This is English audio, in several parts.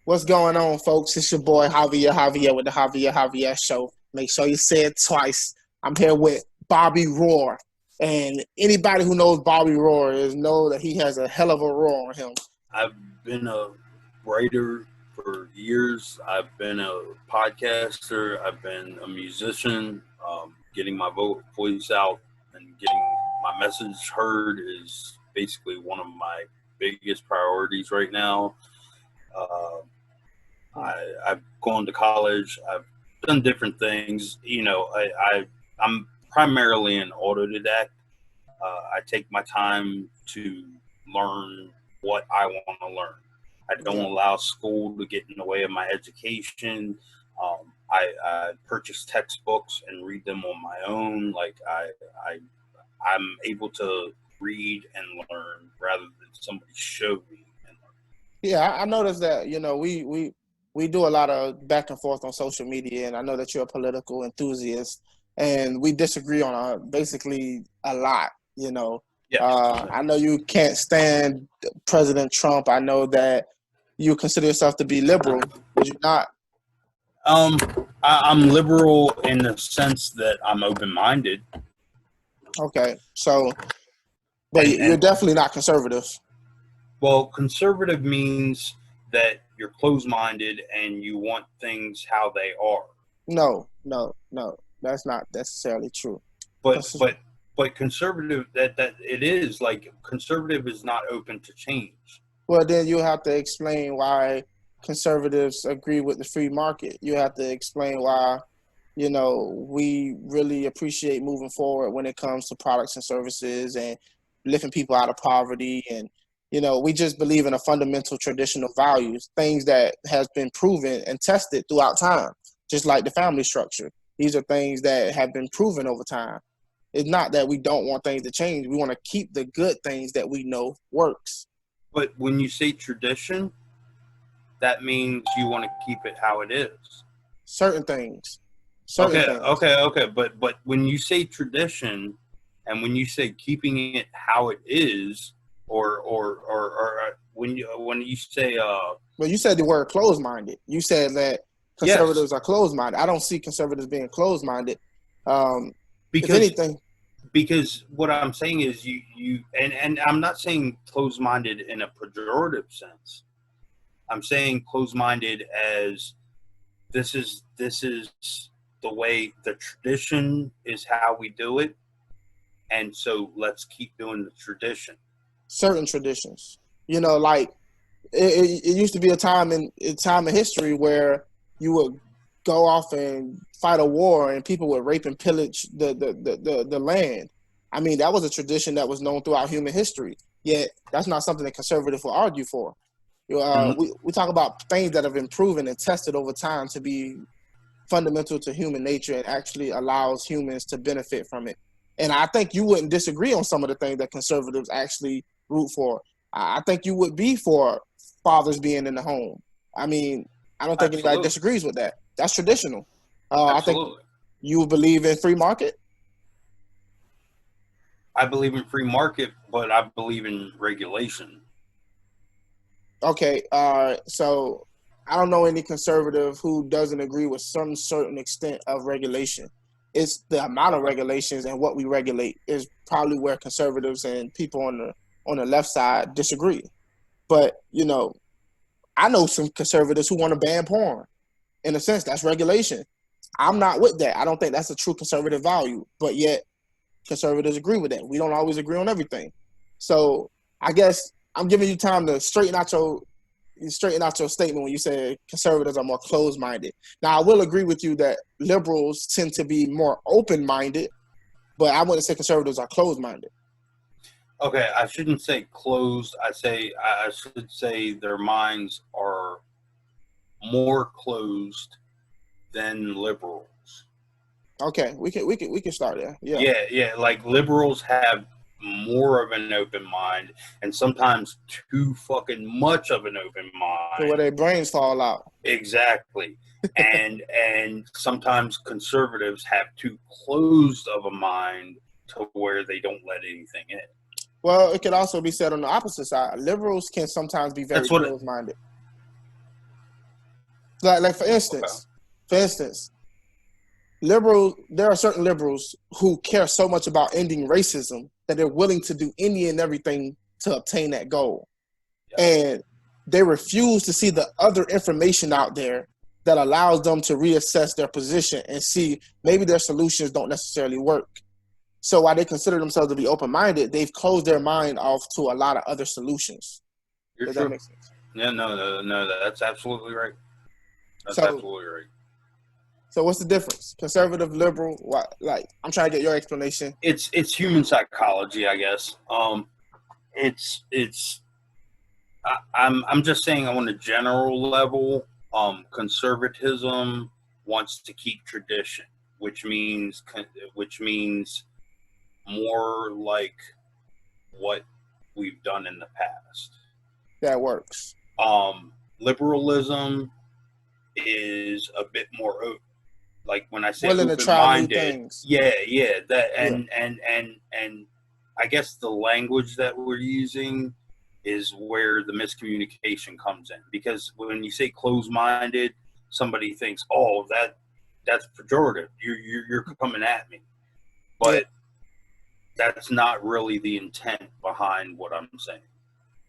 What's going on, folks? It's your boy Javier with the Javier Show. Make sure you say it twice. I'm here with Bobby Roar. And anybody who knows Bobby Roar know that he has a hell of a roar on him. I've been a writer for years. I've been a podcaster. I've been a musician. Getting my voice out and getting my message heard is basically one of my biggest priorities right now. I've gone to college. I've done different things. I'm primarily an autodidact. I take my time to learn what I want to learn. I don't allow school to get in the way of my education. I purchase textbooks and read them on my own. I'm able to read and learn rather than somebody show me and learn. Yeah, I noticed that, we do a lot of back and forth on social media, and I know that you're a political enthusiast, and we disagree on basically a lot, Yeah. I know you can't stand President Trump. I know that you consider yourself to be liberal. Would you not? I'm liberal in the sense that I'm open-minded. Okay, so, but you're definitely not conservative. Well, conservative means that you're closed-minded and you want things how they are. No, that's not necessarily true. But conservative, that it is like conservative is not open to change. Well, then you have to explain why conservatives agree with the free market. You have to explain why, we really appreciate moving forward when it comes to products and services and lifting people out of poverty. And, we just believe in a fundamental traditional values, things that has been proven and tested throughout time, just like the family structure. These are things that have been proven over time. It's not that we don't want things to change. We want to keep the good things that we know works. But when you say tradition, that means you want to keep it how it is. Certain things. Okay. But when you say tradition, and when you say keeping it how it is, or when you say well, you said the word closed-minded. You said that conservatives are closed-minded. I don't see conservatives being closed-minded. Because what I'm saying is you and I'm not saying closed-minded in a pejorative sense. I'm saying closed-minded as this is the way the tradition is how we do it, and so let's keep doing the tradition. Certain traditions, like it used to be a time in history where you would go off and fight a war and people would rape and pillage the land. I mean, that was a tradition that was known throughout human history. Yet that's not something that conservatives will argue for. We talk about things that have been proven and tested over time to be fundamental to human nature and actually allows humans to benefit from it. And I think you wouldn't disagree on some of the things that conservatives actually root for. I think you would be for fathers being in the home. I mean, I don't think anybody disagrees with that. That's traditional. I think you believe in free market. I believe in free market, but I believe in regulation. Okay, so I don't know any conservative who doesn't agree with some certain extent of regulation. It's the amount of regulations and what we regulate is probably where conservatives and people on the left side disagree. But, I know some conservatives who want to ban porn. In a sense, that's regulation. I'm not with that. I don't think that's a true conservative value, but yet conservatives agree with that. We don't always agree on everything. So I guess I'm giving you time to straighten out your statement when you say conservatives are more closed-minded. Now, I will agree with you that liberals tend to be more open-minded, but I wouldn't say conservatives are closed-minded. Okay, I shouldn't say closed. I should say their minds are more closed than liberals. Okay, we can start there. Yeah. Like liberals have more of an open mind, and sometimes too fucking much of an open mind. So where their brains fall out. Exactly. and sometimes conservatives have too closed of a mind to where they don't let anything in. Well, it could also be said on the opposite side. Liberals can sometimes be very closed-minded. Like Okay. for instance, there are certain liberals who care so much about ending racism that they're willing to do any and everything to obtain that goal. Yes. And they refuse to see the other information out there that allows them to reassess their position and see maybe their solutions don't necessarily work. So while they consider themselves to be open-minded, they've closed their mind off to a lot of other solutions. You're Does that true. make sense? Yeah, no, that's absolutely right. That's So, absolutely right. so what's the difference? Conservative, liberal? What? Like, I'm trying to get your explanation. It's human psychology, I guess. It's I'm just saying on a general level, conservatism wants to keep tradition, which means which means more like what we've done in the past. That works. Liberalism is a bit more like when I say Willing to open try new minded. things. Yeah, that Yeah. and I guess the language that we're using is where the miscommunication comes in, because when you say closed minded, somebody thinks, oh, that's pejorative. You're coming at me, Yeah. but that's not really the intent behind what I'm saying.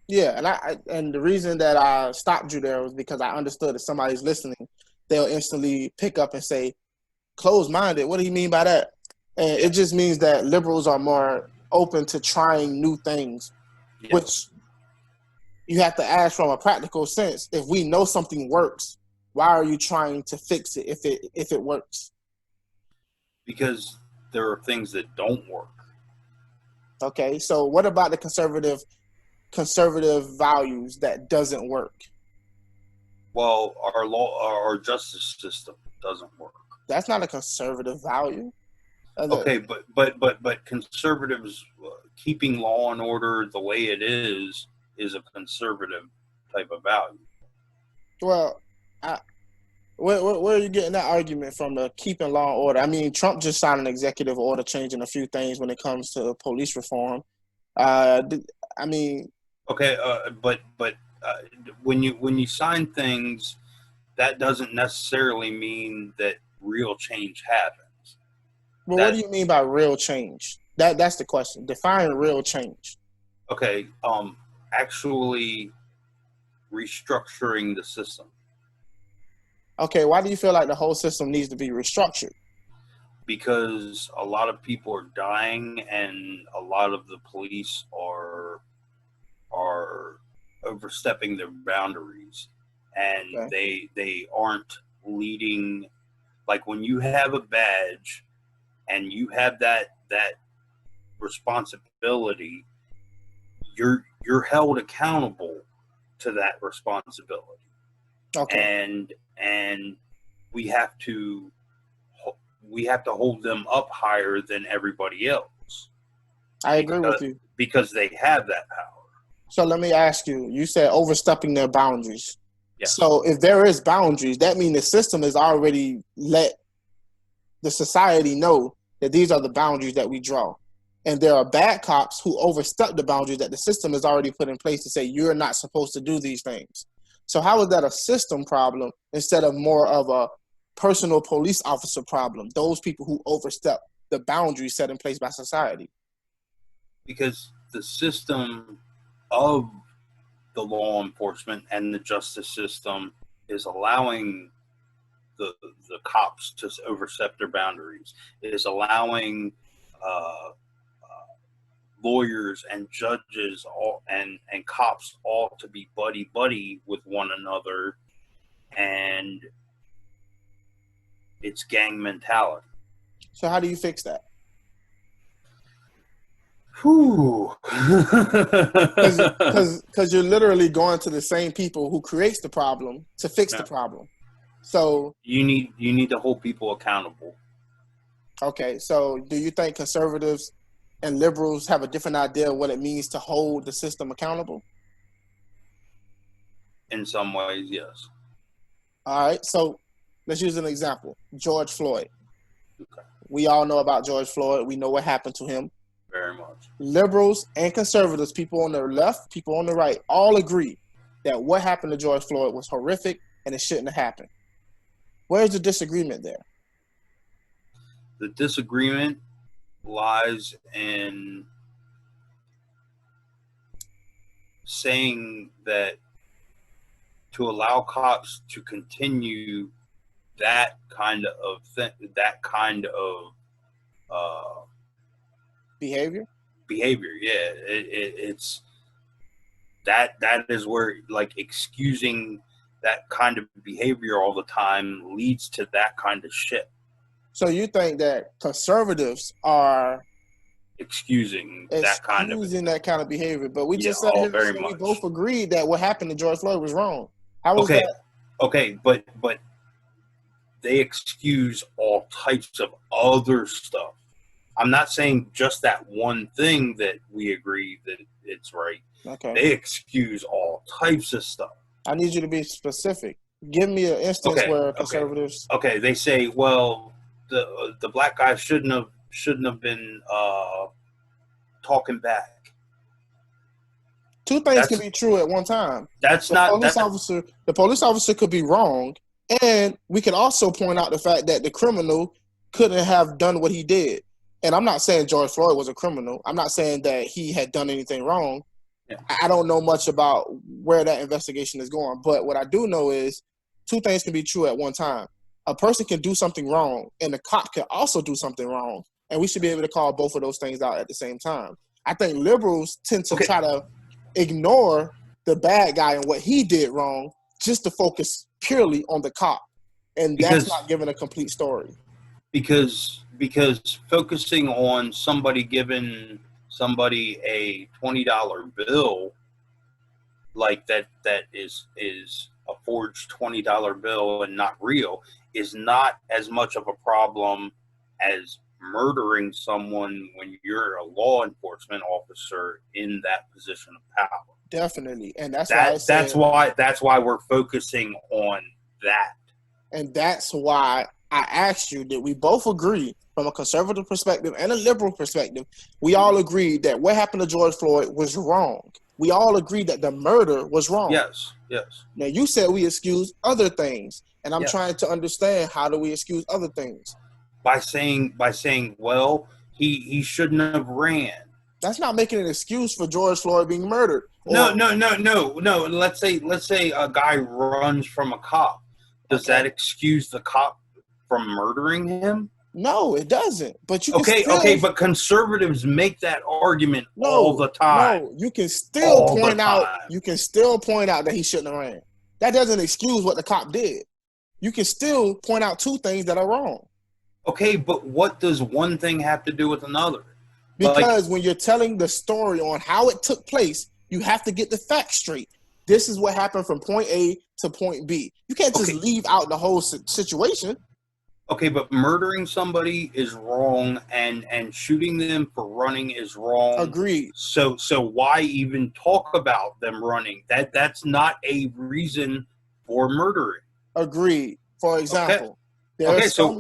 Yeah, and the reason that I stopped you there was because I understood if somebody's listening, they'll instantly pick up and say, closed-minded, what do you mean by that? And it just means that liberals are more open to trying new things, which Yes, you have to ask from a practical sense. If we know something works, why are you trying to fix it if it works? because there are things that don't work. Okay, so what about the conservative values that doesn't work? Well, our justice system doesn't work. That's not a conservative value. Okay, but conservatives keeping law and order the way it is a conservative type of value. Well, I, where are you getting that argument from? The keeping law and order. I mean, Trump just signed an executive order changing a few things when it comes to police reform. Uh, I mean, Okay, but when you sign things, that doesn't necessarily mean that real change happens. well, what That do you mean by real change? That's the question. Define real change. okay, actually restructuring the system, Okay, why do you feel like the whole system needs to be restructured? because a lot of people are dying and a lot of the police are overstepping their boundaries, and Okay, they aren't leading. Like when you have a badge and you have that responsibility, you're held accountable to that responsibility, okay, and we have to we have to hold them up higher than everybody else, I agree because with you. they have that power. So let me ask you. You said overstepping their boundaries. Yes, So if there is boundaries, that means the system has already let the society know that these are the boundaries that we draw. And there are bad cops who overstep the boundaries that the system has already put in place to say you're not supposed to do these things. So how is that a system problem instead of more of a personal police officer problem? Those people who overstep the boundaries set in place by society. because the system of the law enforcement and the justice system is allowing the the cops to overstep their boundaries. It is allowing uh, lawyers and judges all and cops all to be buddy buddy with one another, and it's gang mentality. So how do you fix that? Whew. Because you're literally going to the same people who creates the problem to fix the Yeah. problem. So You need to hold people accountable okay, so do you think conservatives and liberals have a different idea of what it means to hold the system accountable? in some ways. Yes. All right, so let's use an example. George Floyd. Okay. We all know about George Floyd. We know what happened to him. Very much. Liberals and conservatives, people on the left, people on the right, all agree that what happened to George Floyd was horrific and it shouldn't have happened. Where's the disagreement there? The disagreement lies in saying that to allow cops to continue that kind of Behavior? behavior. Yeah, it's that is where like excusing that kind of behavior all the time leads to that kind of shit. So you think that conservatives are Excusing that kind of behavior, but we just oh, said very we much. both agreed that what happened to George Floyd was wrong. How was Okay, that? okay, but they excuse all types of other stuff. I'm not saying just that one thing that we agree that it's right. Okay. They excuse all types of stuff. I need you to be specific. Give me an instance where conservatives. Okay, they say, well, the black guy shouldn't have been talking back. Two things can be true at one time. The police officer could be wrong, and we can also point out the fact that the criminal couldn't have done what he did. And I'm not saying George Floyd was a criminal. I'm not saying that he had done anything wrong. Yeah. I don't know much about where that investigation is going, but what I do know is two things can be true at one time. A person can do something wrong, and the cop can also do something wrong, and we should be able to call both of those things out at the same time. I think liberals tend to try to ignore the bad guy and what he did wrong just to focus purely on the cop, and that's not giving a complete story. Because focusing on somebody giving somebody a $20 bill like that is a forged $20 bill and not real is not as much of a problem as murdering someone when you're a law enforcement officer in that position of power. Definitely, and that's why we're focusing on that. And that's why I asked you, did we both agree from a conservative perspective and a liberal perspective? We all agreed that what happened to George Floyd was wrong. We all agreed that the murder was wrong. Yes. Now, you said we excuse other things, and I'm trying to understand, how do we excuse other things? By saying, well, he shouldn't have ran. That's not making an excuse for George Floyd being murdered. No. Let's say a guy runs from a cop. Does that excuse the cop from murdering him? No, it doesn't. But you can but conservatives make that argument all the time. No, you can still point out. You can still point out that he shouldn't have ran. That doesn't excuse what the cop did. You can still point out two things that are wrong. Okay, but what does one thing have to do with another? Because when you're telling the story on how it took place, you have to get the facts straight. This is what happened from point A to point B. You can't just leave out the whole situation. Okay, but murdering somebody is wrong, and shooting them for running is wrong. Agreed. So why even talk about them running? That's not a reason for murdering. Agreed. For example.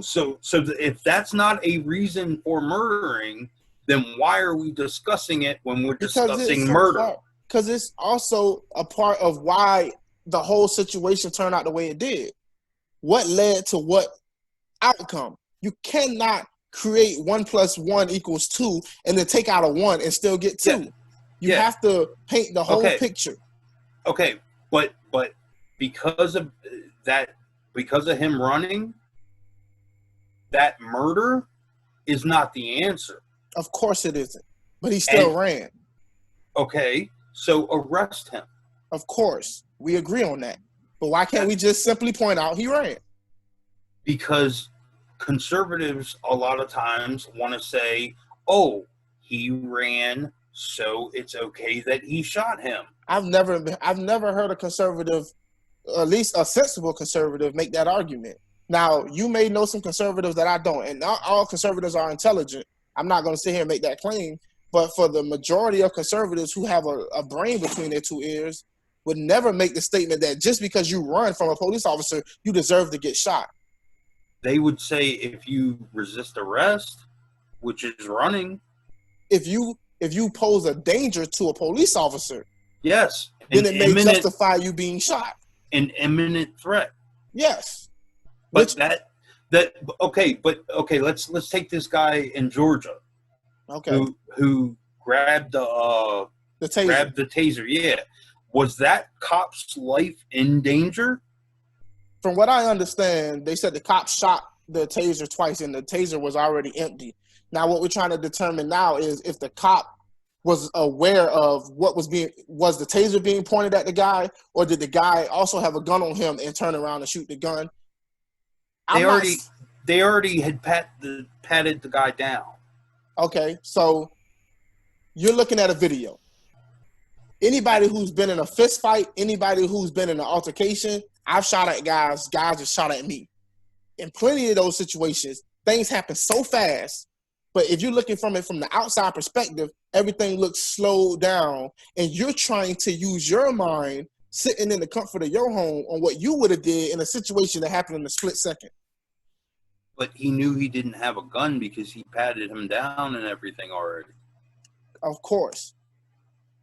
So if that's not a reason for murdering, then why are we discussing it when we're discussing murder? Because it's also a part of why the whole situation turned out the way it did. What led to what outcome? You cannot create 1 + 1 = 2 and then take out a 1 and still get 2. You have to paint the whole picture. Okay, but because of that, because of him running, that murder is not the answer. Of course it isn't. But he still ran. Okay, so arrest him. Of course. We agree on that. But why can't we just simply point out he ran? Because conservatives a lot of times want to say, oh, he ran, so it's okay that he shot him. I've never heard a conservative, at least a sensible conservative, make that argument. Now, you may know some conservatives that I don't, and not all conservatives are intelligent. I'm not going to sit here and make that claim, but for the majority of conservatives who have a brain between their two ears, would never make the statement that just because you run from a police officer, you deserve to get shot. They would say if you resist arrest, which is running. If you pose a danger to a police officer, yes, then it may justify you being shot. An imminent threat. Yes. Which okay. Let's take this guy in Georgia okay, who grabbed the taser. grabbed the taser. Yeah, was that cop's life in danger? From what I understand, they said the cops shot the taser twice, and the taser was already empty. Now, what we're trying to determine now is if the cop was aware of what was the taser being pointed at the guy, or did the guy also have a gun on him and turn around and shoot the gun? They already had patted the guy down. Okay, so you're looking at a video. Anybody who's been in a fist fight, anybody who's been in an altercation, I've shot at guys have shot at me. In plenty of those situations, things happen so fast. But if you're looking from it from the outside perspective, everything looks slowed down, and you're trying to use your mind, sitting in the comfort of your home, on what you would have did in a situation that happened in a split second. But he knew he didn't have a gun because he patted him down and everything already. Of course.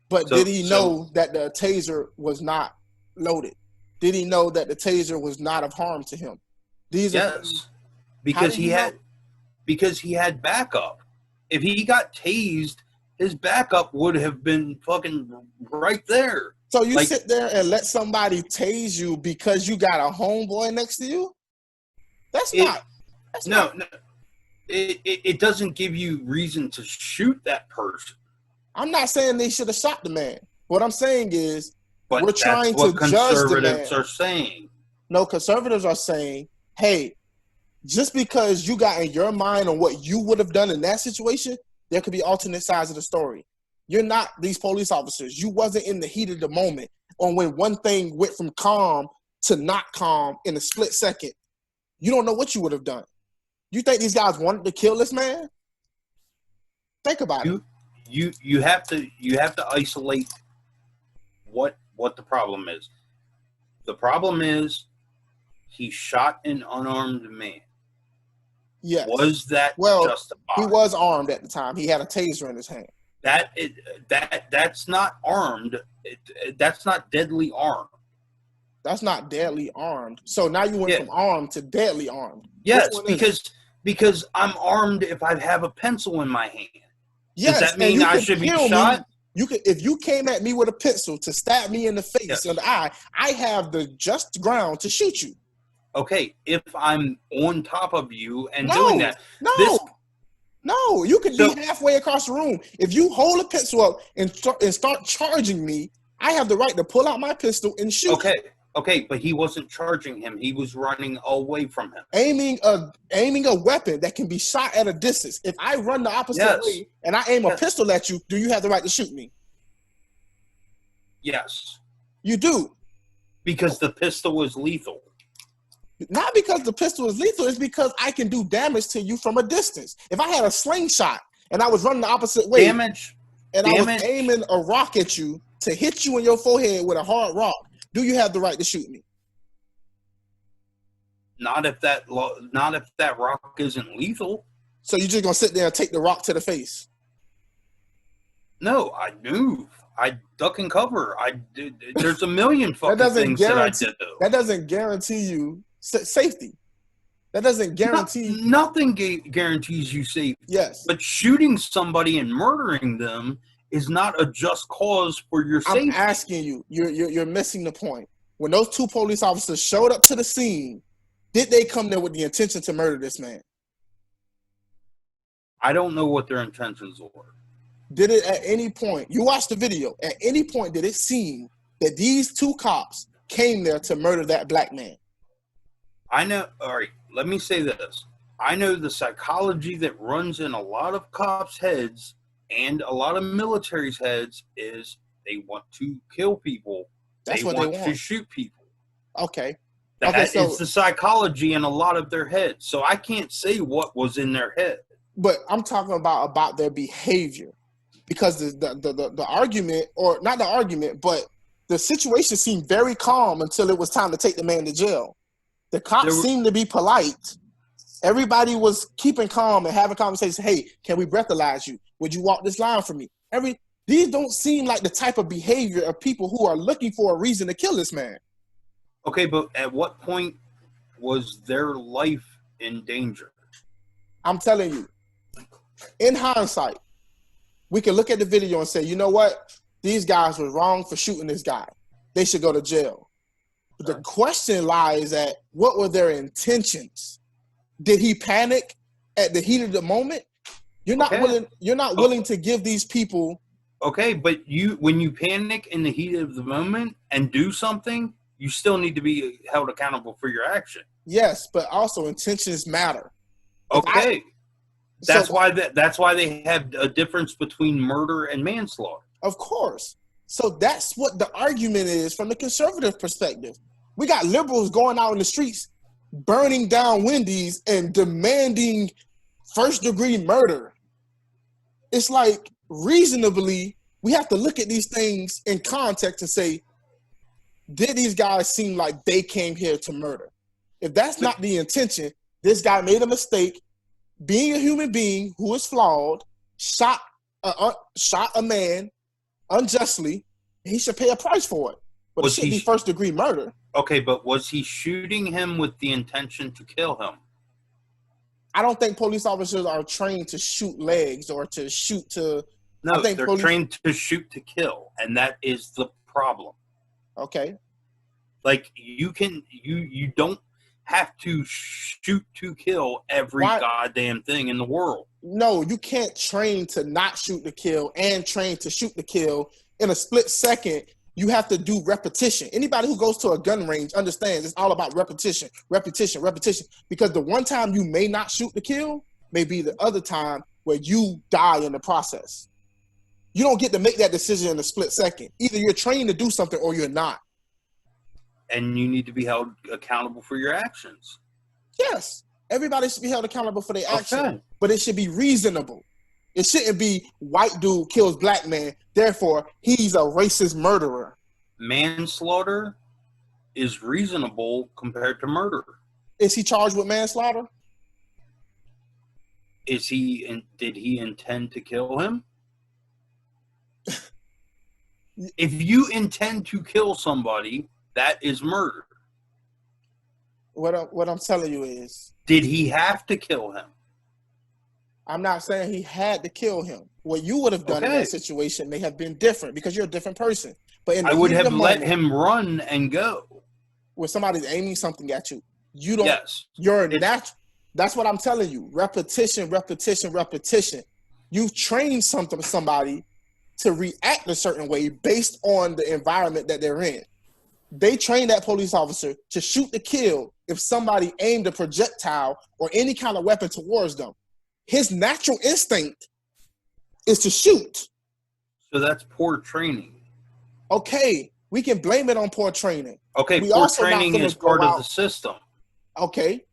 But did he know that the taser was not loaded? Did he know that the taser was not of harm to him? Yes, because he had backup. If he got tased, his backup would have been fucking right there. So you sit there and let somebody tase you because you got a homeboy next to you? No. It doesn't give you reason to shoot that person. I'm not saying they should have shot the man. What I'm saying is we're trying to judge the man. Conservatives are saying. No, conservatives are saying, hey, just because you got in your mind on what you would have done in that situation, there could be alternate sides of the story. You're not these police officers. You wasn't in the heat of the moment on when one thing went from calm to not calm in a split second. You don't know what you would have done. You think these guys wanted to kill this man? Think about it. You have to isolate what the problem is. The problem is he shot an unarmed man. Yes. Was that justified? He was armed at the time. He had a taser in his hand. That's not armed. That's not deadly armed. That's not deadly armed. So now you went from armed to deadly armed. Yes, because I'm armed if I have a pencil in my hand. Yes, does that mean I should be shot? If you came at me with a pencil to stab me in the face or the eye, I have the just ground to shoot you. Okay, if I'm on top of you and doing that. No, you could be halfway across the room. If you hold a pencil up and start charging me, I have the right to pull out my pistol and shoot. Okay, but he wasn't charging him. He was running away from him. Aiming a weapon that can be shot at a distance. If I run the opposite way and I aim a pistol at you, do you have the right to shoot me? Yes. You do. Because the pistol is lethal. Not because the pistol is lethal, it's because I can do damage to you from a distance. If I had a slingshot and I was running the opposite way and I was aiming a rock at you to hit you in your forehead with a hard rock, do you have the right to shoot me? Not if that rock isn't lethal. So you're just gonna sit there and take the rock to the face? No, I move. I duck and cover. There's a million fucking things that I do. That doesn't guarantee you safety. That doesn't guarantee. Nothing guarantees you safety. Yes. But shooting somebody and murdering them is not a just cause for your safety. I'm asking you. You're missing the point. When those two police officers showed up to the scene, did they come there with the intention to murder this man? I don't know what their intentions were. Did it at any point, you watched the video, at any point did it seem that these two cops came there to murder that black man? I know, all right, let me say this. I know the psychology that runs in a lot of cops' heads and a lot of military's heads is they want to kill people. They want to shoot people. Okay. So it's the psychology in a lot of their heads. So I can't say what was in their head. But I'm talking about their behavior. Because the argument, or not the argument, but the situation seemed very calm until it was time to take the man to jail. The cops seemed to be polite. Everybody was keeping calm and having conversations. Hey, can we breathalyze you? Would you walk this line for me? These don't seem like the type of behavior of people who are looking for a reason to kill this man. Okay, but at what point Was their life in danger? I'm telling you, in hindsight, we can look at the video and say, you know what? These guys were wrong for shooting this guy. They should go to jail. But the question lies at what were their intentions? Did he panic at the heat of the moment? You're not willing to give these people. Okay, but when you panic in the heat of the moment and do something, you still need to be held accountable for your action. Yes, but also intentions matter. Okay. That's why they have a difference between murder and manslaughter. Of course. So that's what the argument is from the conservative perspective. We got liberals going out in the streets, burning down Wendy's and demanding first-degree murder. It's like, reasonably, we have to look at these things in context and say, did these guys seem like they came here to murder? If that's not the intention, this guy made a mistake, being a human being who is flawed, shot a man unjustly, he should pay a price for it. But it should be first-degree murder. Okay, but was he shooting him with the intention to kill him? I don't think police officers are trained to shoot legs or to shoot to... No, they're trained to shoot to kill, and that is the problem. Okay. Like, you don't have to shoot to kill every goddamn thing in the world. No, you can't train to not shoot to kill and train to shoot to kill in a split second. You have to do repetition. Anybody who goes to a gun range understands it's all about repetition. Because the one time you may not shoot to kill may be the other time where you die in the process. You don't get to make that decision in a split second. Either you're trained to do something or you're not. And you need to be held accountable for your actions. Yes. Everybody should be held accountable for their actions. But it should be reasonable. It shouldn't be white dude kills black man, therefore he's a racist murderer. Manslaughter is reasonable compared to murder. Is he charged with manslaughter? Did he intend to kill him? If you intend to kill somebody, that is murder. What I'm telling you is... Did he have to kill him? I'm not saying he had to kill him. What you would have done in that situation may have been different because you're a different person. But I would have let him run and go. When somebody's aiming something at you, you don't. Yes, you're natural. That's what I'm telling you. Repetition. You've trained somebody to react a certain way based on the environment that they're in. They trained that police officer to shoot to kill if somebody aimed a projectile or any kind of weapon towards them. His natural instinct is to shoot. So that's poor training. Okay, we can blame it on poor training. Okay, poor training is part of the system. Okay.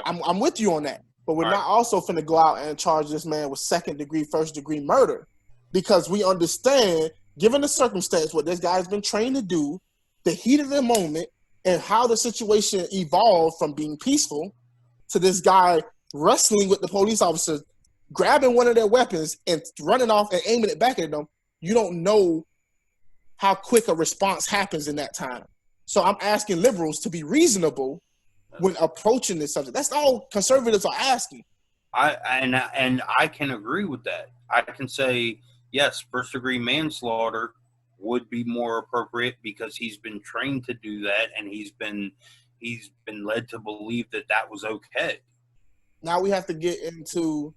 I'm with you on that. But we're not also finna go out and charge this man with second-degree, first-degree murder. Because we understand, given the circumstance, what this guy's been trained to do, the heat of the moment, and how the situation evolved from being peaceful to this guy wrestling with the police officers, grabbing one of their weapons and running off and aiming it back at them. You don't know how quick a response happens in that time. So I'm asking liberals to be reasonable when approaching this subject. That's all conservatives are asking. I can agree with that. I can say, yes, first-degree manslaughter would be more appropriate because he's been trained to do that, and he's been led to believe that was okay. Now we have to get into,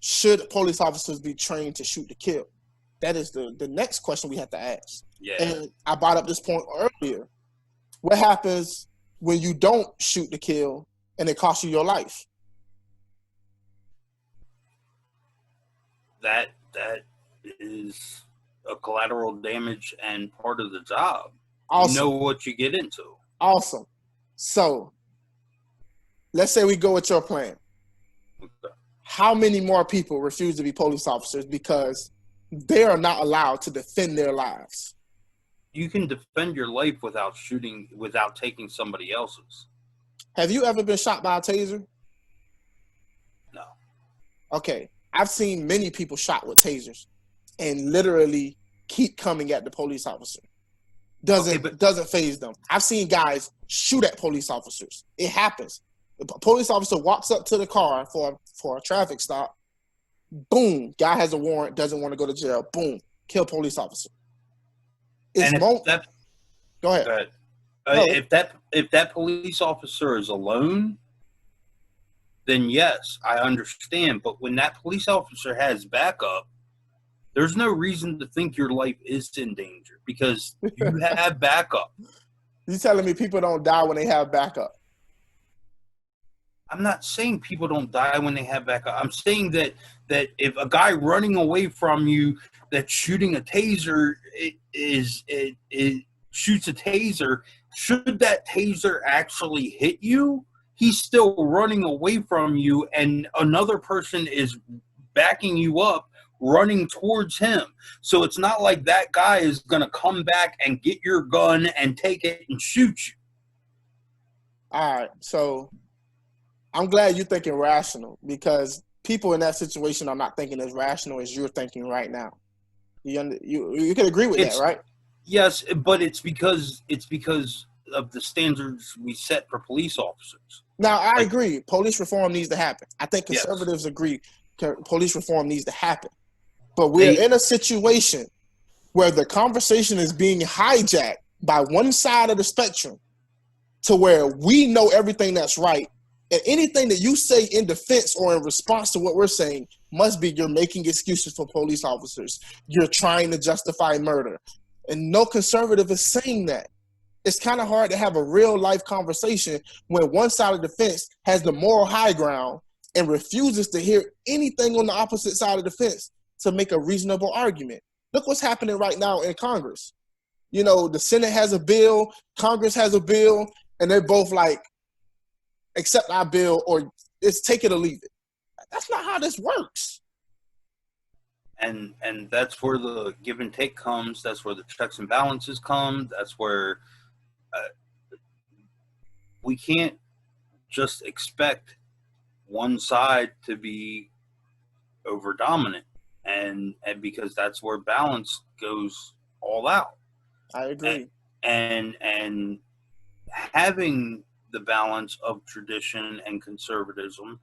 should police officers be trained to shoot to kill? That is the next question we have to ask. Yeah. And I brought up this point earlier. What happens when you don't shoot to kill and it costs you your life? That is a collateral damage and part of the job. Awesome. You know what you get into. Awesome. So let's say we go with your plan. Okay. How many more people refuse to be police officers because they are not allowed to defend their lives? You can defend your life without taking somebody else's. Have you ever been shot by a taser? No. Okay. I've seen many people shot with tasers and literally keep coming at the police officer. doesn't faze them. I've seen guys shoot at police officers. It happens. The police officer walks up to the car for a traffic stop. Boom, guy has a warrant, doesn't want to go to jail. Boom, kill police officer. It's and go ahead. go ahead. No, If that police officer is alone, then yes, I understand. But when that police officer has backup, there's no reason to think your life is in danger because you have backup. You telling me people don't die when they have backup? I'm not saying people don't die when they have backup. I'm saying that if a guy running away from you that's shooting a taser it shoots a taser, should that taser actually hit you, he's still running away from you and another person is backing you up, running towards him. So it's not like that guy is going to come back and get your gun and take it and shoot you. All right, so I'm glad you're thinking rational because people in that situation are not thinking as rational as you're thinking right now. You can agree with that, right? Yes, but it's because of the standards we set for police officers. Now, I agree. Police reform needs to happen. I think conservatives agree police reform needs to happen. But we're in a situation where the conversation is being hijacked by one side of the spectrum to where we know everything that's right. And anything that you say in defense or in response to what we're saying must be you're making excuses for police officers. You're trying to justify murder. And no conservative is saying that. It's kind of hard to have a real life conversation when one side of the fence has the moral high ground and refuses to hear anything on the opposite side of the fence to make a reasonable argument. Look what's happening right now in Congress. You know, the Senate has a bill, Congress has a bill, and they're both like, accept our bill or it's take it or leave it. That's not how this works. And that's where the give and take comes. That's where the checks and balances come. That's where we can't just expect one side to be over dominant, and because that's where balance goes all out. I agree. And having the balance of tradition and conservatism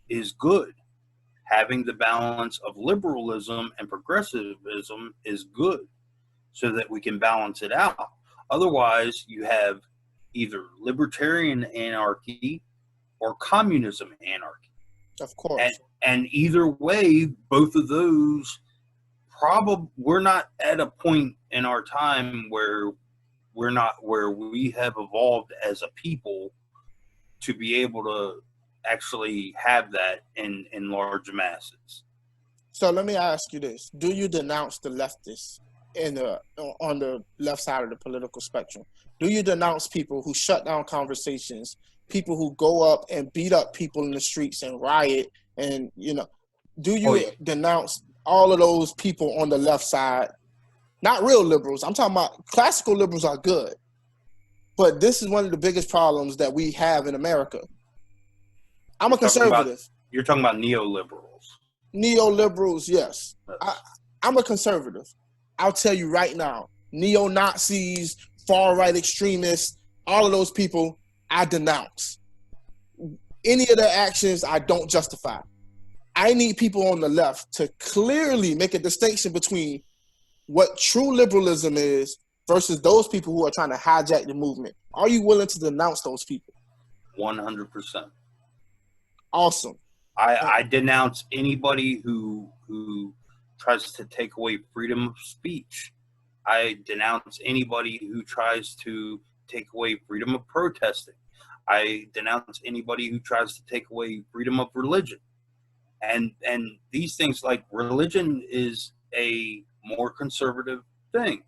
is good. Having the balance of liberalism and progressivism is good so that we can balance it out. Otherwise, you have either libertarian anarchy or communism anarchy. Of course. And either way, both of those we're not at a point in our time where we have evolved as a people to be able to actually have that in large masses. So let me ask you this. Do you denounce the leftists on the left side of the political spectrum? Do you denounce people who shut down conversations, people who go up and beat up people in the streets and riot? And, do you denounce all of those people on the left side? Not real liberals. I'm talking about classical liberals are good. But this is one of the biggest problems that we have in America. I'm a conservative. You're talking about neoliberals. Neoliberals, yes. I'm a conservative. I'll tell you right now, neo-Nazis, far-right extremists, all of those people, I denounce. Any of their actions, I don't justify. I need people on the left to clearly make a distinction between what true liberalism is versus those people who are trying to hijack the movement. Are you willing to denounce those people? 100%. Awesome. I denounce anybody who tries to take away freedom of speech. I denounce anybody who tries to take away freedom of protesting. I denounce anybody who tries to take away freedom of religion. And these things, like religion is a more conservative thing,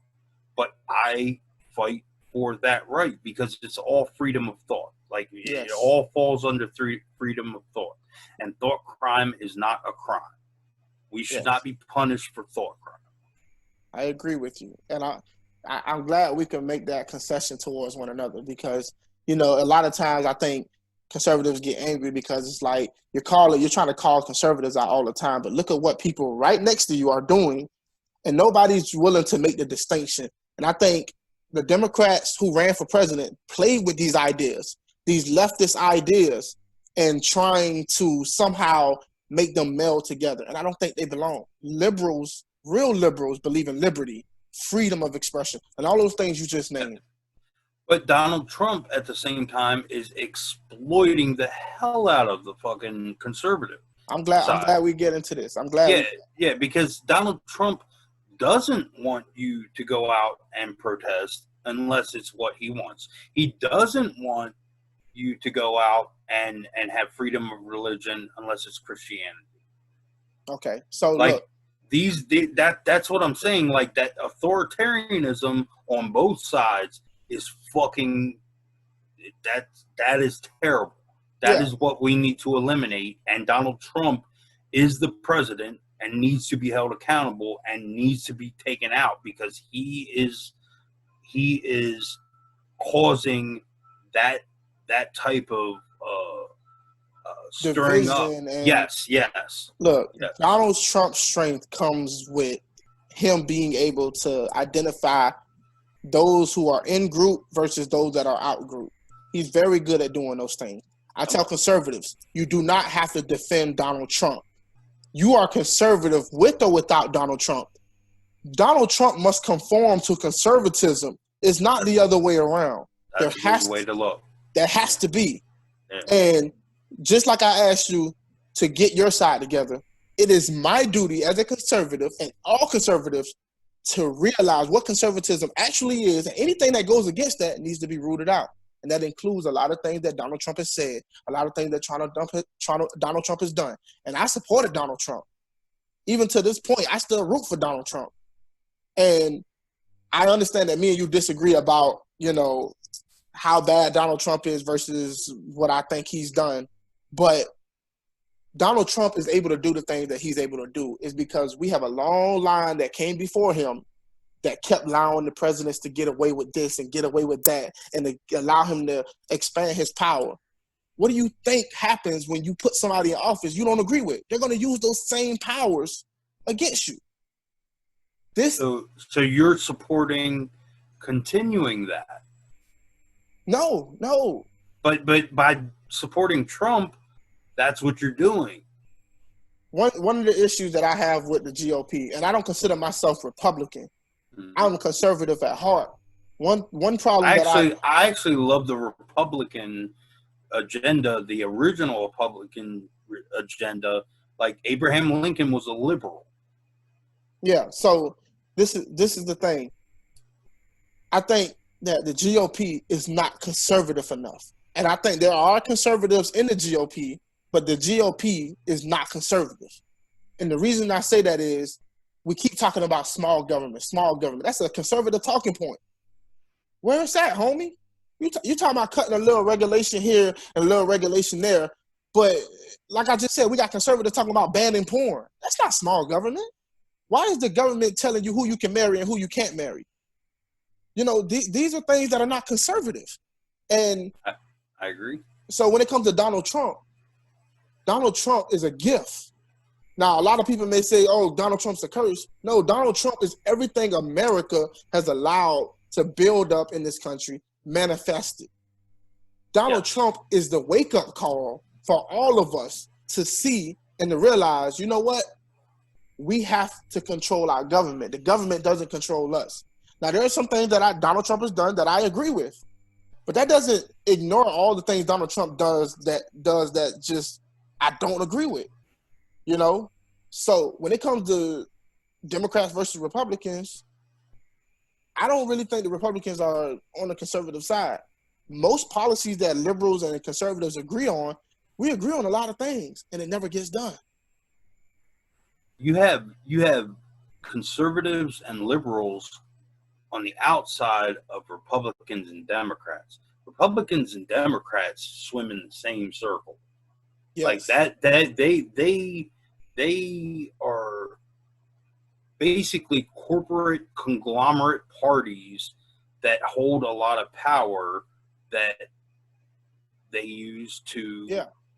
but I fight for that right because it's all freedom of thought. Like It all falls under freedom of thought, and thought crime is not a crime. We should not be punished for thought crime. I agree with you, and I'm glad we can make that concession towards one another because a lot of times I think conservatives get angry because it's like you're trying to call conservatives out all the time, but look at what people right next to you are doing, and nobody's willing to make the distinction. And I think the Democrats who ran for president played with these ideas, these leftist ideas, and trying to somehow make them meld together. And I don't think they belong. Liberals, real liberals, believe in liberty, freedom of expression, and all those things you just named. But Donald Trump, at the same time, is exploiting the hell out of the fucking conservative side. I'm glad we get into this. I'm glad. Yeah, because Donald Trump doesn't want you to go out and protest unless it's what he wants. He doesn't want you to go out and have freedom of religion unless it's Christianity. Okay, so like look, that's what I'm saying. Like, that authoritarianism on both sides is fucking, that is terrible. That is what we need to eliminate. And Donald Trump is the president and needs to be held accountable and needs to be taken out, because he is causing that type of stirring up. Yes. Look, Donald Trump's strength comes with him being able to identify those who are in group versus those that are out group. He's very good at doing those things. I tell conservatives, you do not have to defend Donald Trump. You are conservative with or without Donald Trump. Donald Trump must conform to conservatism. It's not the other way around. That's the way to look. There has to be. Yeah. And just like I asked you to get your side together, it is my duty as a conservative and all conservatives to realize what conservatism actually is, and anything that goes against that needs to be rooted out. And that includes a lot of things that Donald Trump has said, a lot of things that Donald Trump has done. And I supported Donald Trump. Even to this point, I still root for Donald Trump. And I understand that me and you disagree about, how bad Donald Trump is versus what I think he's done. But Donald Trump is able to do the things that he's able to do is because we have a long line that came before him that kept allowing the presidents to get away with this and get away with that and to allow him to expand his power. What do you think happens when you put somebody in office you don't agree with? They're going to use those same powers against you. So you're supporting continuing that? No. But by supporting Trump, that's what you're doing. One of the issues that I have with the GOP, and I don't consider myself Republican. I'm a conservative at heart. One problem I actually love the Republican agenda, the original Republican agenda. Like, Abraham Lincoln was a liberal. Yeah, so this is the thing. I think that the GOP is not conservative enough. And I think there are conservatives in the GOP, but the GOP is not conservative. And the reason I say that is we keep talking about small government. That's a conservative talking point. Where is that, homie? You talking about cutting a little regulation here and a little regulation there. But like I just said, we got conservatives talking about banning porn. That's not small government. Why is the government telling you who you can marry and who you can't marry? These are things that are not conservative. And I agree. So when it comes to Donald Trump is a gift. Now, a lot of people may say, oh, Donald Trump's a curse. No, Donald Trump is everything America has allowed to build up in this country, manifested. Donald Trump is the wake-up call for all of us to see and to realize, you know what? We have to control our government. The government doesn't control us. Now, there are some things that Donald Trump has done that I agree with, but that doesn't ignore all the things Donald Trump does that just I don't agree with. So when it comes to Democrats versus Republicans, I don't really think the Republicans are on the conservative side. Most policies that liberals and conservatives agree on, we agree on a lot of things, and it never gets done. You have conservatives and liberals on the outside of Republicans and Democrats. Republicans and Democrats swim in the same circle. Yes. Like that they are basically corporate conglomerate parties that hold a lot of power that they use to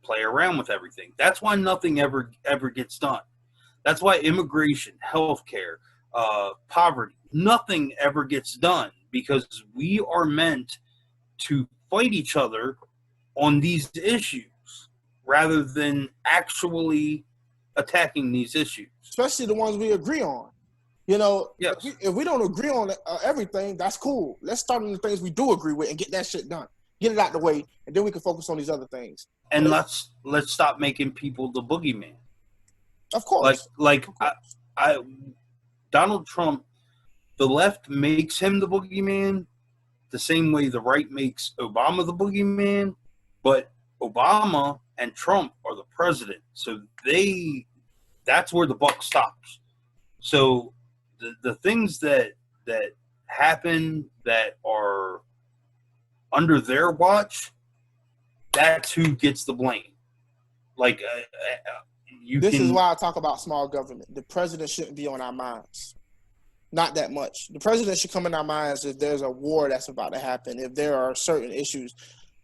play around with everything. That's why nothing ever gets done. That's why immigration, healthcare, poverty, nothing ever gets done, because we are meant to fight each other on these issues rather than actually attacking these issues. Especially the ones we agree on. You know, Yes. if we don't agree on everything, that's cool. Let's start on the things we do agree with and get that shit done. Get it out the way, and then we can focus on these other things. And let's stop making people the boogeyman. Of course. I Donald Trump, the left makes him the boogeyman the same way the right makes Obama the boogeyman, but Obama and Trump are the president. So that's where the buck stops. So the things that happen that are under their watch, that's who gets the blame. Like this is why I talk about small government. The president shouldn't be on our minds. Not that much. The president should come in our minds if there's a war that's about to happen, if there are certain issues.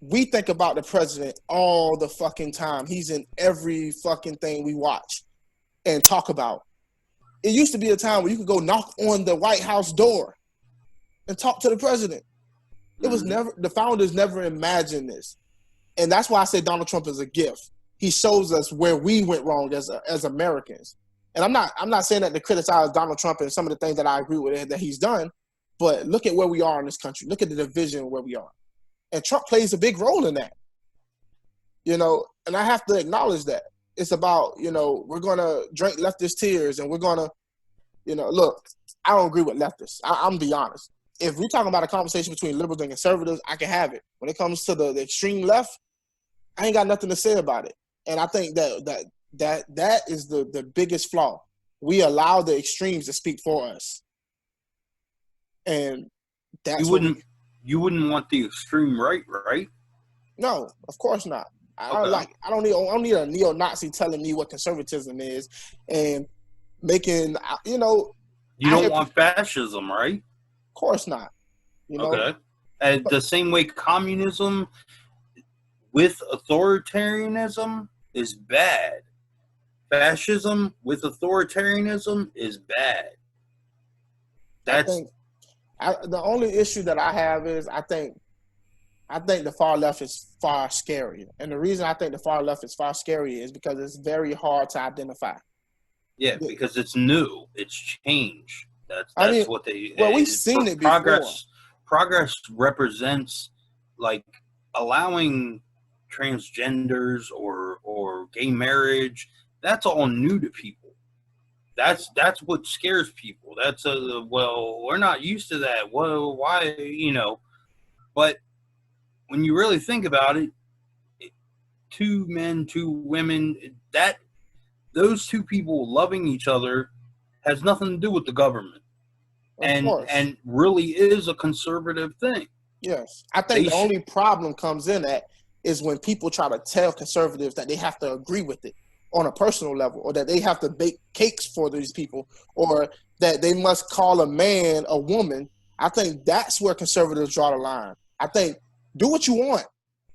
We think about the president all the fucking time. He's in every fucking thing we watch and talk about. It used to be a time where you could go knock on the White House door and talk to the president. It was never, the founders never imagined this. And that's why I say Donald Trump is a gift. He shows us where we went wrong as Americans. And I'm not saying that to criticize Donald Trump and some of the things that I agree with that he's done, but look at where we are in this country. Look at the division where we are. And Trump plays a big role in that. You know, and I have to acknowledge that. It's about, you know, we're going to drink leftist tears and we're going to, you know, look, I don't agree with leftists. I'm going to be honest. If we're talking about a conversation between liberals and conservatives, I can have it. When it comes to the extreme left, I ain't got nothing to say about it. And I think that is the biggest flaw. We allow the extremes to speak for us. And that's you wouldn't want the extreme right? No, of course not. I don't need a neo-Nazi telling me what conservatism is and making, you know. You don't want fascism, right? Of course not. You know? Okay. And the same way communism with authoritarianism is bad. Fascism with authoritarianism is bad. The only issue that I have is I think the far left is far scarier. And the reason I think the far left is far scarier is because it's very hard to identify. Yeah, because it's new. It's change. That's what they... Well, we've seen it before. Progress represents, like, allowing transgenders or gay marriage. That's all new to people. That's what scares people. That's well, we're not used to that. Well, why, you know? But when you really think about it, two men, two women, those two people loving each other has nothing to do with the government. And really is a conservative thing. Yes. I think the only problem comes in that is when people try to tell conservatives that they have to agree with it on a personal level, or that they have to bake cakes for these people, or that they must call a man a woman. I think that's where conservatives draw the line. I think do what you want.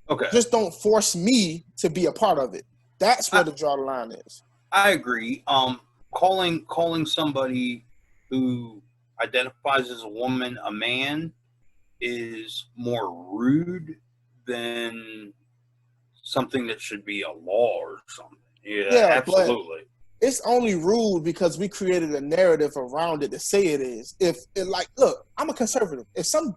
Okay. Just don't force me to be a part of it. That's where the draw the line is. I agree. Calling somebody who identifies as a woman a man is more rude than something that should be a law or something. Yeah, absolutely. It's only rude because we created a narrative around it to say it is. Look, I'm a conservative. If some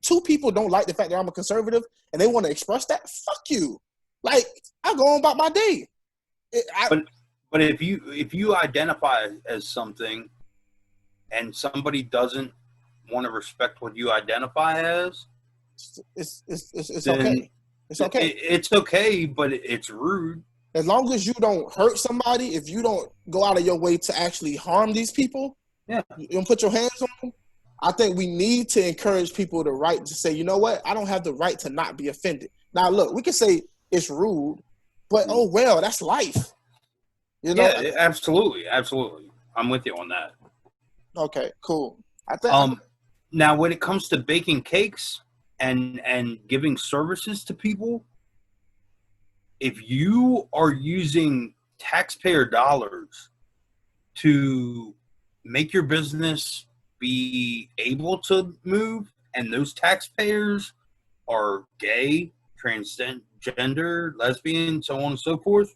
two people don't like the fact that I'm a conservative and they want to express that, fuck you. Like, I go on about my day. But if you identify as something and somebody doesn't want to respect what you identify as, it's okay. It's okay. It's okay, but it's rude. As long as you don't hurt somebody, if you don't go out of your way to actually harm these people, you don't put your hands on them, I think we need to encourage people the right to say, you know what, I don't have the right to not be offended. Now, look, we can say it's rude, but oh well, that's life. You know? Yeah, absolutely. I'm with you on that. Okay, cool. I think now when it comes to baking cakes and giving services to people, if you are using taxpayer dollars to make your business be able to move, and those taxpayers are gay, transgender, lesbian, so on and so forth,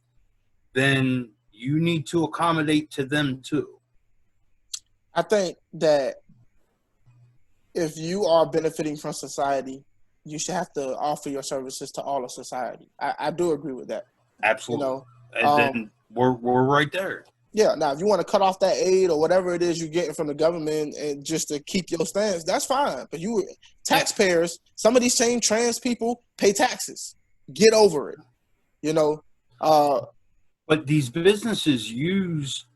then you need to accommodate to them too. I think that if you are benefiting from society, you should have to offer your services to all of society. I do agree with that. Absolutely. You know, And then we're right there. Yeah. Now, if you want to cut off that aid or whatever it is you're getting from the government and just to keep your stance, that's fine. But you taxpayers, some of these same trans people pay taxes. Get over it. You know. But these businesses use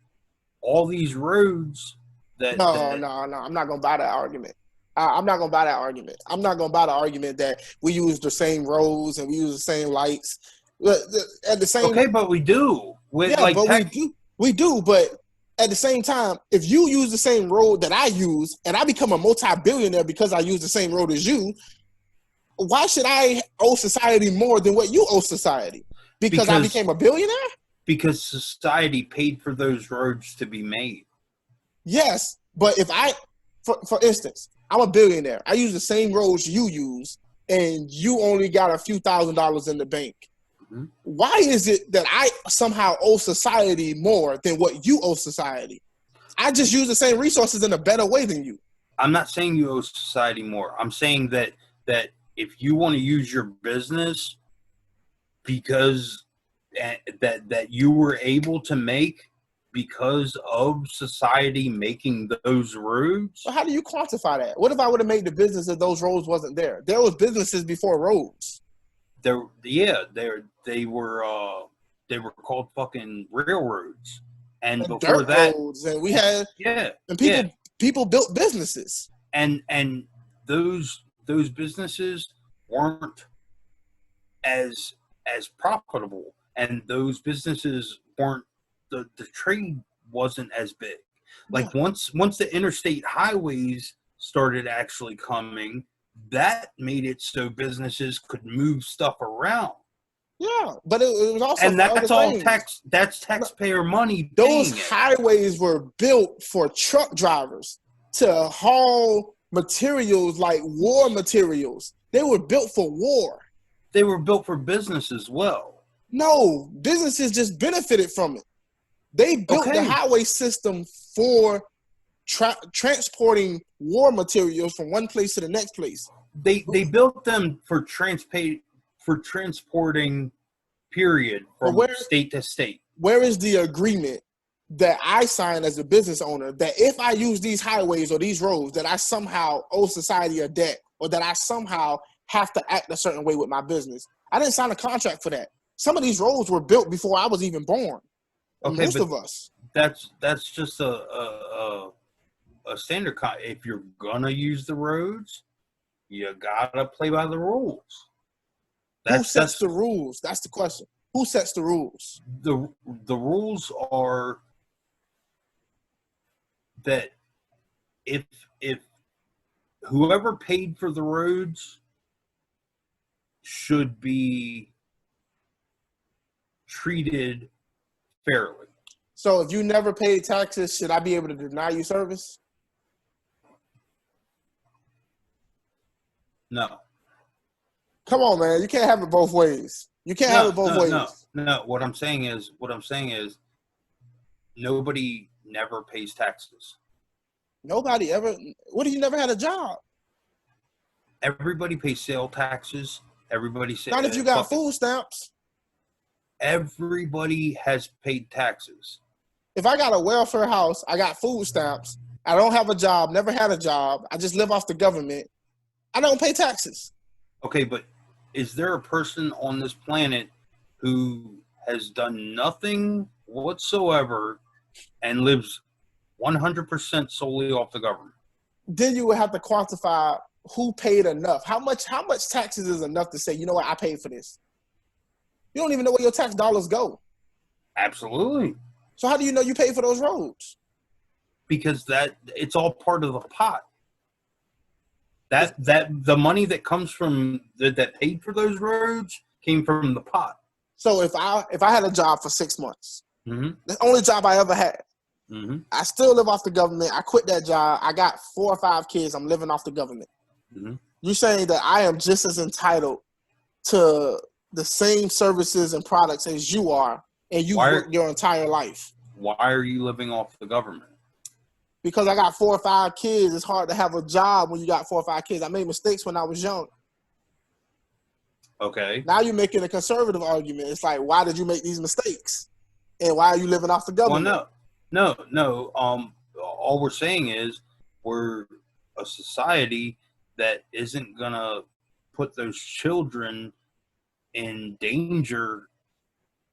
all these roads that. No. I'm not gonna buy that argument. I'm not gonna buy that argument. I'm not gonna buy the argument that we use the same roads and we use the same lights. At the same. Okay, but we do. We do, but at the same time, if you use the same road that I use and I become a multi-billionaire because I use the same road as you, why should I owe society more than what you owe society? Because I became a billionaire? Because society paid for those roads to be made. Yes, but if for instance, I'm a billionaire. I use the same roads you use, and you only got a few $1,000s in the bank. Why is it that I somehow owe society more than what you owe society? I just use the same resources in a better way than you. I'm not saying you owe society more. I'm saying that if you want to use your business because that you were able to make because of society making those roads. So how do you quantify that? What if I would have made the business if those roads wasn't there? There was businesses before roads. They were called fucking railroads, and before that, roads, and we had and people built businesses, and those businesses weren't as profitable, and those businesses weren't the trade wasn't as big. Like once the interstate highways started actually coming, that made it so businesses could move stuff around. Yeah, but it was also, and that's all tax. That's taxpayer money. Those highways were built for truck drivers to haul materials like war materials. They were built for war. They were built for business as well. No, businesses just benefited from it. They built the highway system for transporting war materials from one place to the next place. They built them for transporting, period, from state to state. Where is the agreement that I sign as a business owner that if I use these highways or these roads that I somehow owe society a debt or that I somehow have to act a certain way with my business? I didn't sign a contract for that. Some of these roads were built before I was even born. Okay, most of us. That's just a standard. If you're gonna use the roads, you gotta play by the rules. Who sets the rules? That's the question. Who sets the rules? The rules are that if whoever paid for the roads should be treated fairly. So if you never paid taxes, should I be able to deny you service? No. Come on, man. You can't have it both ways. You can't have it both ways. No. What I'm saying is nobody never pays taxes. Nobody ever. What if you never had a job? Everybody pays sales taxes. Not if you got food stamps. Everybody has paid taxes. If I got a welfare house, I got food stamps, I don't have a job, never had a job, I just live off the government, I don't pay taxes. Okay, but is there a person on this planet who has done nothing whatsoever and lives 100% solely off the government? Then you would have to quantify who paid enough. How much taxes is enough to say, you know what, I paid for this? You don't even know where your tax dollars go. Absolutely. So how do you know you paid for those roads? Because it's all part of the pot. That the money that comes from that paid for those roads came from the pot. So if I had a job for 6 months, mm-hmm. the only job I ever had, Mm-hmm. I still live off the government. I quit that job. I got 4 or 5 kids. I'm living off the government. Mm-hmm. You're saying that I am just as entitled to the same services and products as you are, and you work your entire life. Why are you living off the government? Because I got 4 or 5 kids. It's hard to have a job when you got 4 or 5 kids. I made mistakes when I was young. Okay. Now you're making a conservative argument. It's like, why did you make these mistakes? And why are you living off the government? Well, no. All we're saying is we're a society that isn't gonna put those children in danger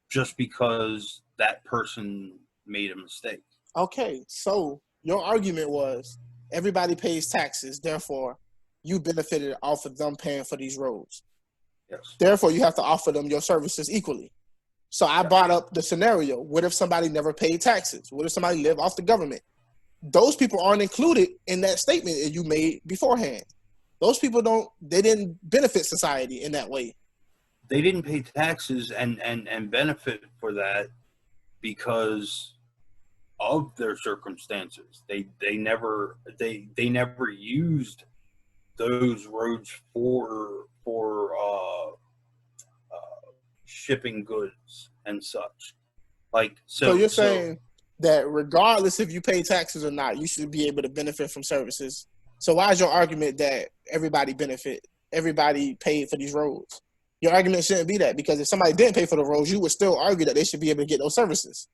just because that person made a mistake. Okay, so your argument was everybody pays taxes, therefore you benefited off of them paying for these roads. Yes. Therefore, you have to offer them your services equally. So I brought up the scenario. What if somebody never paid taxes? What if somebody lived off the government? Those people aren't included in that statement that you made beforehand. Those people they didn't benefit society in that way. They didn't pay taxes and benefit for that because of their circumstances. They never used those roads for shipping goods and such. So you're saying that regardless if you pay taxes or not, you should be able to benefit from services. So why is your argument that everybody paid for these roads? Your argument shouldn't be that, because if somebody didn't pay for the roads, you would still argue that they should be able to get those services.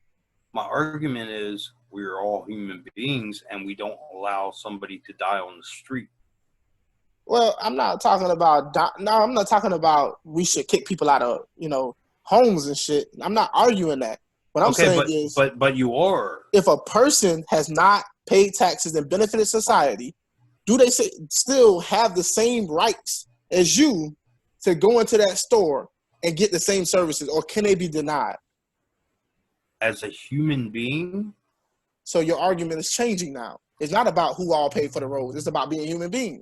My argument is we're all human beings and we don't allow somebody to die on the street. Well, I'm not talking about we should kick people out of, homes and shit. I'm not arguing that. What I'm saying is, but you are. If a person has not paid taxes and benefited society, do they still have the same rights as you to go into that store and get the same services, or can they be denied? As a human being? So your argument is changing now. It's not about who all paid for the roads. It's about being a human being.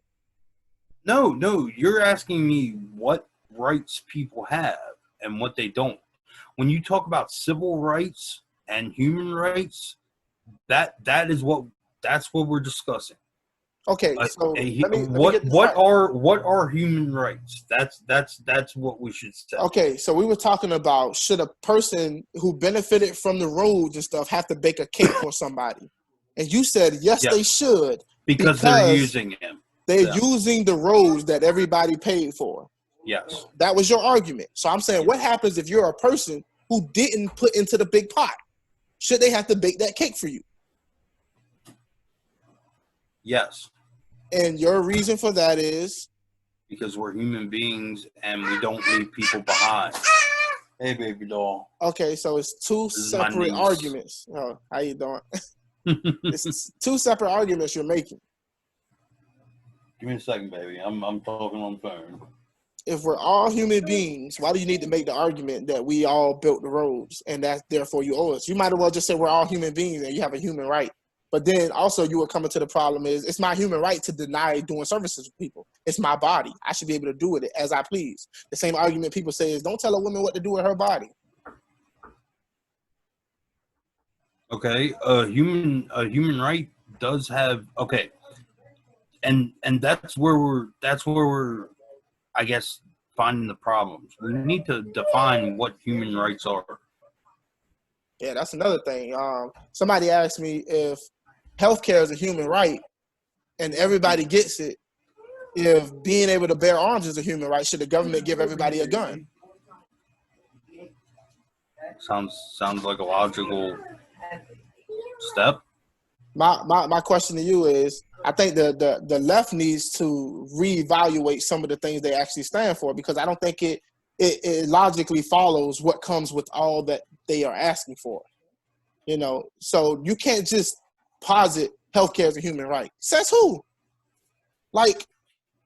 No, you're asking me what rights people have and what they don't. When you talk about civil rights and human rights, that's what we're discussing. Okay, so what are human rights? That's what we should say. Okay, so we were talking about, should a person who benefited from the roads and stuff have to bake a cake for somebody? And you said yes. They should, because they're using him. They're using the roads that everybody paid for. Yes. That was your argument. So I'm saying, what happens if you're a person who didn't put into the big pot? Should they have to bake that cake for you? Yes. And your reason for that is? Because we're human beings and we don't leave people behind. Hey, baby doll. Okay, so it's two separate arguments. Oh, how you doing? It's two separate arguments you're making. Give me a second, baby. I'm talking on the phone. If we're all human beings, why do you need to make the argument that we all built the roads and that therefore you owe us? You might as well just say we're all human beings and you have a human right. But then also you would come into the problem is, it's my human right to deny doing services with people. It's my body. I should be able to do with it as I please. The same argument people say is, don't tell a woman what to do with her body. Okay, a human right does have, okay. And that's where we're I guess finding the problems. We need to define what human rights are. Yeah, that's another thing. Somebody asked me if healthcare is a human right and everybody gets it. If being able to bear arms is a human right, should the government give everybody a gun? Sounds like a logical step. My question to you is, I think the left needs to reevaluate some of the things they actually stand for, because I don't think it logically follows what comes with all that they are asking for. So you can't just posit healthcare as a human right. Says who? Like,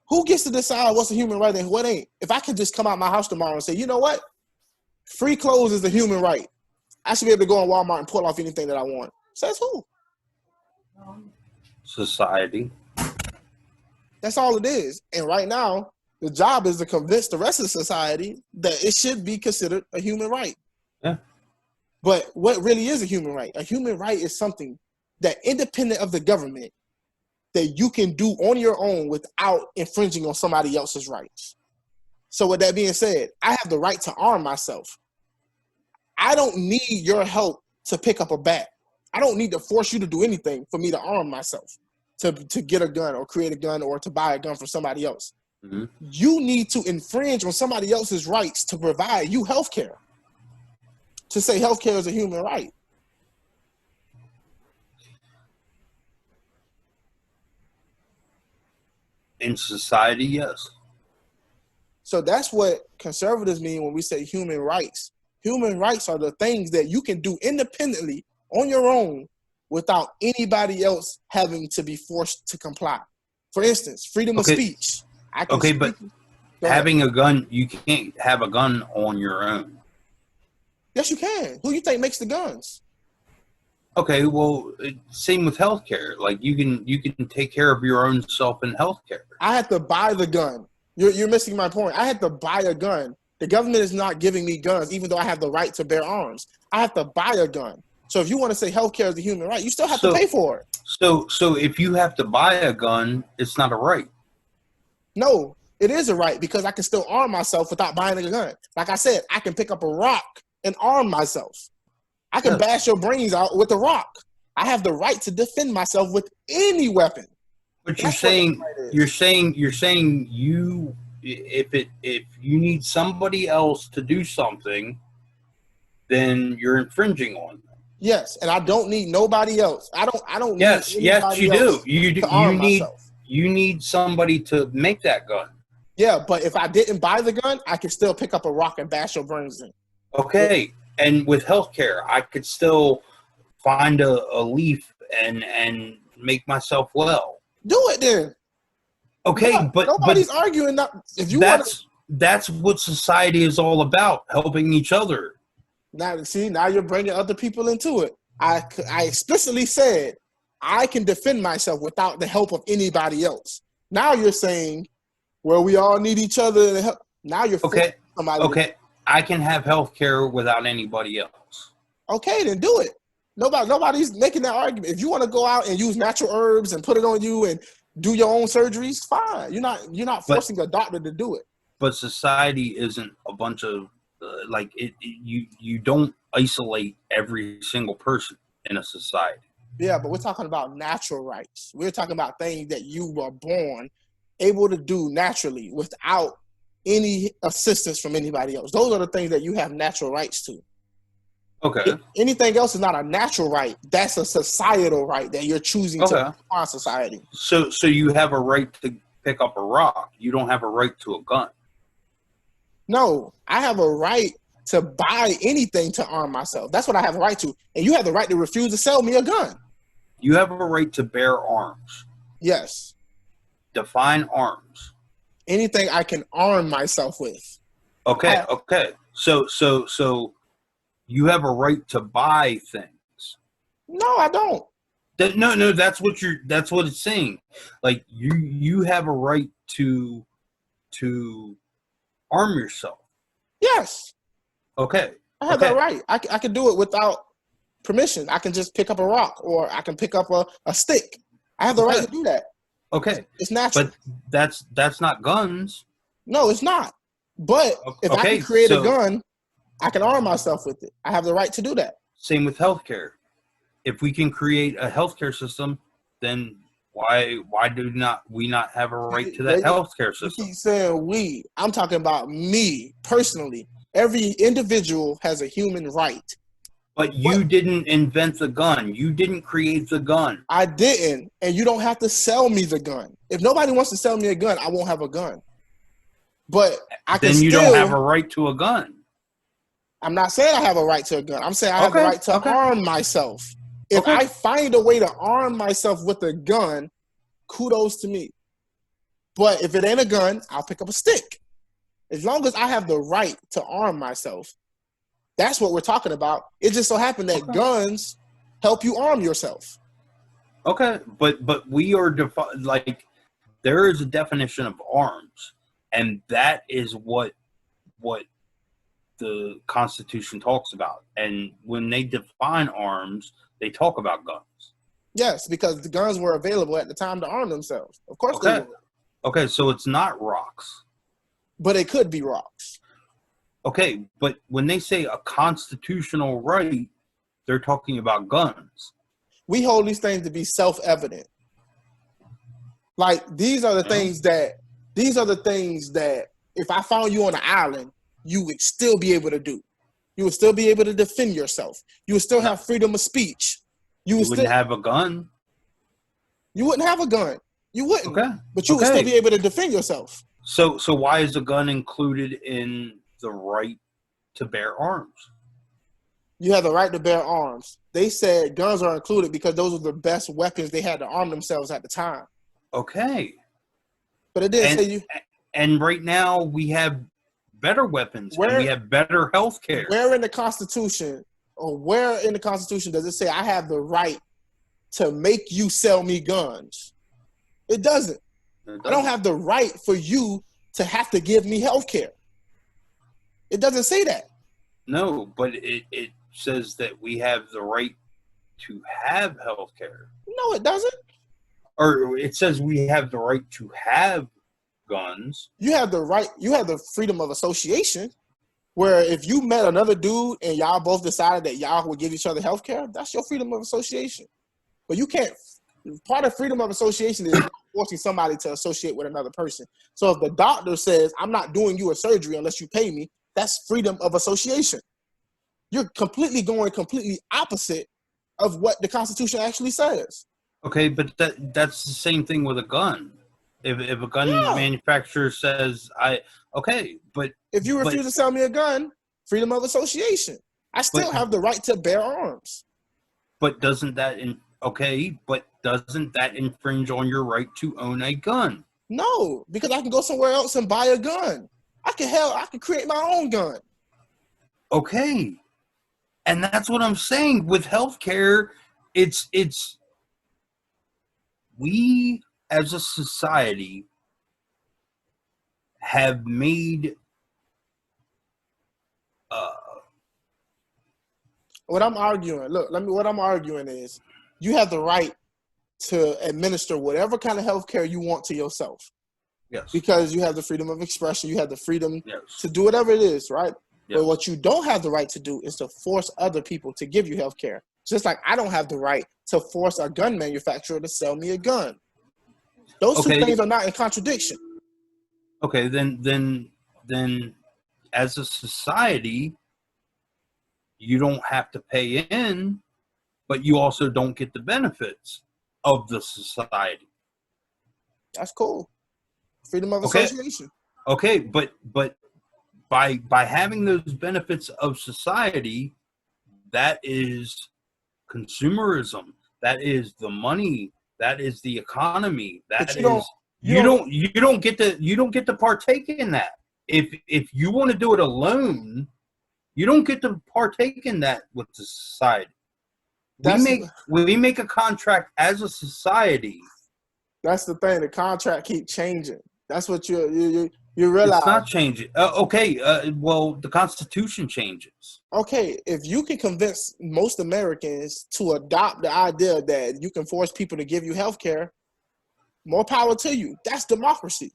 who gets to decide what's a human right and what ain't? If I could just come out my house tomorrow and say, you know what? Free clothes is a human right. I should be able to go in Walmart and pull off anything that I want. Says who? Society. That's all it is. And right now, the job is to convince the rest of society that it should be considered a human right. Yeah. But what really is a human right? A human right is something that independent of the government that you can do on your own without infringing on somebody else's rights. So with that being said, I have the right to arm myself. I don't need your help to pick up a bat. I don't need to force you to do anything for me to arm myself, to get a gun or create a gun or to buy a gun for somebody else. Mm-hmm. You need to infringe on somebody else's rights to provide you health care, to say health care is a human right. In society, yes. So that's what conservatives mean when we say human rights. Human rights are the things that you can do independently on your own without anybody else having to be forced to comply. For instance, freedom of speech. But having a gun, you can't have a gun on your own. Yes, you can. Who you think makes the guns? Okay, well, same with healthcare. Like you can take care of your own self in healthcare. I had to buy the gun. You're missing my point. I had to buy a gun. The government is not giving me guns, even though I have the right to bear arms. I have to buy a gun. So if you want to say healthcare is a human right, you still have to pay for it. So if you have to buy a gun, it's not a right. No, it is a right because I can still arm myself without buying a gun. Like I said, I can pick up a rock and arm myself. I can bash your brains out with a rock. I have the right to defend myself with any weapon. But you're saying if you need somebody else to do something, then you're infringing on them. Yes, and I don't need nobody else. I don't. Yes, need yes, you do. You need somebody to make that gun. Yeah, but if I didn't buy the gun, I could still pick up a rock and bash your brains in. Okay, and with healthcare, I could still find a leaf and make myself well. Do it then. Okay, yeah, but nobody's arguing that. If you that's what society is all about, helping each other. Now you're bringing other people into it. I explicitly said I can defend myself without the help of anybody else. Now you're saying, well, we all need each other. Now you're okay. I can have health care without anybody else. Okay, then do it. Nobody's making that argument. If you want to go out and use natural herbs and put it on you and do your own surgeries, fine. You're not forcing a doctor to do it. But society isn't a bunch of you don't isolate every single person in a society. Yeah, but we're talking about natural rights. We're talking about things that you were born able to do naturally without any assistance from anybody else. Those are the things that you have natural rights to. Okay. Anything else is not a natural right. That's a societal right that you're choosing to on society. So you have a right to pick up a rock. You don't have a right to a gun. No, I have a right to buy anything to arm myself. That's what I have a right to. And you have the right to refuse to sell me a gun. You have a right to bear arms. Yes. Define arms. Anything I can arm myself with. Okay. So you have a right to buy things. No, I don't. No, that's what it's saying. Like you have a right to arm yourself. Yes. Okay. I have that right. I can do it without permission. I can just pick up a rock or I can pick up a stick. I have the right to do that. Okay. It's natural. But that's not guns. No, it's not. But if I can create a gun, I can arm myself with it. I have the right to do that. Same with healthcare. If we can create a healthcare system, then why do we not have a right to that healthcare system? You keep saying we. I'm talking about me personally. Every individual has a human right. But you didn't invent the gun. You didn't create the gun. I didn't. And you don't have to sell me the gun. If nobody wants to sell me a gun, I won't have a gun. But then you don't have a right to a gun. I'm not saying I have a right to a gun. I'm saying I have the right to arm myself. If I find a way to arm myself with a gun, kudos to me. But if it ain't a gun, I'll pick up a stick. As long as I have the right to arm myself, that's what we're talking about. It just so happened that guns help you arm yourself. Okay, but we are there is a definition of arms, and that is what the Constitution talks about. And when they define arms, they talk about guns. Yes, because the guns were available at the time to arm themselves. Of course they Okay. were. Okay, so it's not rocks. But it could be rocks. Okay, but when they say a constitutional right, they're talking about guns. We hold these things to be self-evident. Like these are the things that if I found you on an island, you would still be able to do. You would still be able to defend yourself. You would still have freedom of speech. You wouldn't have a gun. You wouldn't have a gun. You wouldn't. Okay. But you would still be able to defend yourself. So why is a gun included in the right to bear arms? You have the right to bear arms. They said guns are included because those were the best weapons they had to arm themselves at the time. Okay. But it didn't say you. And right now we have better weapons and we have better health care. Where in the Constitution does it say I have the right to make you sell me guns? It doesn't. I don't have the right for you to have to give me health care. It doesn't say that. No, but it says that we have the right to have health care. No, it doesn't. Or it says we have the right to have guns. You have the right, you have the freedom of association, where if you met another dude and y'all both decided that y'all would give each other health care, that's your freedom of association. But you can't, part of freedom of association is forcing somebody to associate with another person. So if the doctor says, I'm not doing you a surgery unless you pay me, that's freedom of association. You're going completely opposite of what the Constitution actually says. Okay, but that's the same thing with a gun. If a gun manufacturer says, but if you refuse to sell me a gun, freedom of association. I still have the right to bear arms. But doesn't that infringe on your right to own a gun? No, because I can go somewhere else and buy a gun. I can create my own gun. Okay. And that's what I'm saying with healthcare. It's we as a society have made what I'm arguing is you have the right to administer whatever kind of healthcare you want to yourself. Yes. Because you have the freedom of expression, you have the freedom to do whatever it is, right? Yes. But what you don't have the right to do is to force other people to give you health care. Just like I don't have the right to force a gun manufacturer to sell me a gun. Those two things are not in contradiction. Okay, then as a society, you don't have to pay in, but you also don't get the benefits of the society. That's cool. Freedom of association. Okay, but by having those benefits of society, that is consumerism. That is the money. That is the economy. You don't get to partake in that. If you want to do it alone, you don't get to partake in that with the society. We make a contract as a society. That's the thing. The contract keeps changing. That's what you realize. It's not changing. Well, the Constitution changes. Okay, if you can convince most Americans to adopt the idea that you can force people to give you health care, more power to you. That's democracy.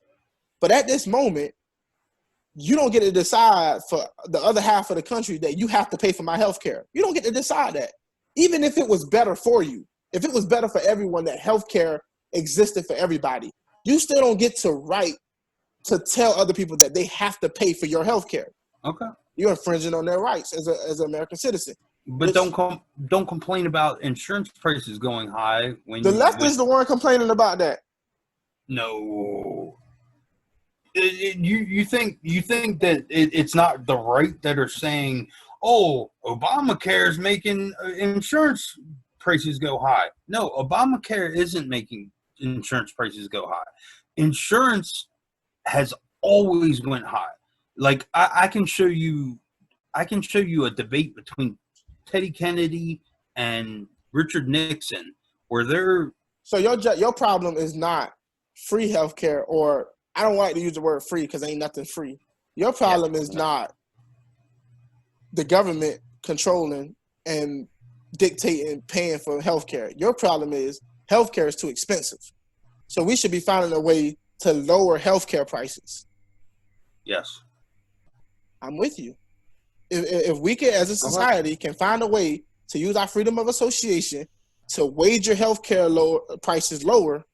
But at this moment, you don't get to decide for the other half of the country that you have to pay for my health care. You don't get to decide that. Even if it was better for you, if it was better for everyone that health care existed for everybody, you still don't get to right to tell other people that they have to pay for your health care. Okay. You're infringing on their rights as an American citizen. But don't complain about insurance prices going high when the left is the one complaining about that. No. You think that it's not the right that are saying, oh, Obamacare is making insurance prices go high. No, Obamacare isn't making insurance prices go high. Insurance has always went high. Like I can show you a debate between Teddy Kennedy and Richard Nixon where they're. So your problem is not free healthcare, or I don't like to use the word free because ain't nothing free. Your problem is not the government controlling and dictating paying for healthcare. Your problem is healthcare is too expensive. So we should be finding a way to lower healthcare prices. Yes. I'm with you. If we can, as a society, can find a way to use our freedom of association to wager healthcare prices lower,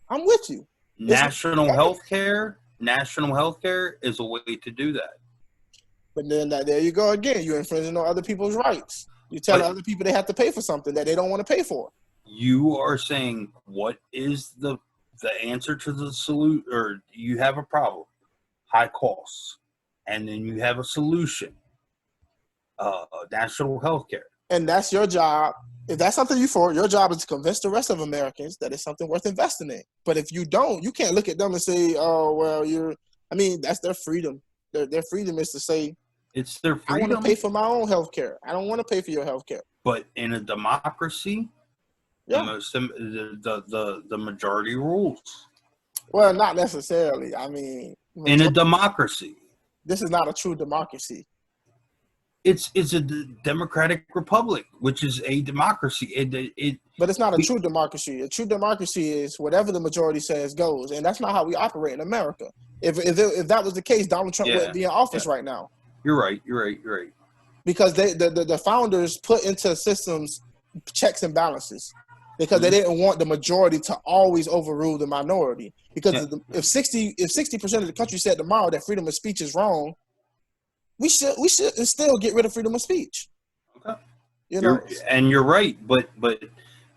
I'm with you. National healthcare is a way to do that. But then there you go again. You're infringing on other people's rights. You're telling other people they have to pay for something that they don't want to pay for. You are saying what is the answer to the solution, or you have a problem, high costs, and then you have a solution, national health care. And that's your job. If that's something you for, your job is to convince the rest of Americans that it's something worth investing in. But if you don't, you can't look at them and say, oh, well, that's their freedom. Their freedom is to say, it's their freedom. I want to pay for my own health care. I don't want to pay for your health care. But in a democracy, the majority rules. Well, not necessarily. In a democracy. This is not a true democracy. It's a democratic republic, which is a democracy. But it's not a true democracy. A true democracy is whatever the majority says goes, and that's not how we operate in America. If that was the case, Donald Trump wouldn't be in office right now. You're right. Because the founders put into systems checks and balances because they didn't want the majority to always overrule the minority. Because if 60% of the country said tomorrow that freedom of speech is wrong, we should still get rid of freedom of speech. Okay. You're right, but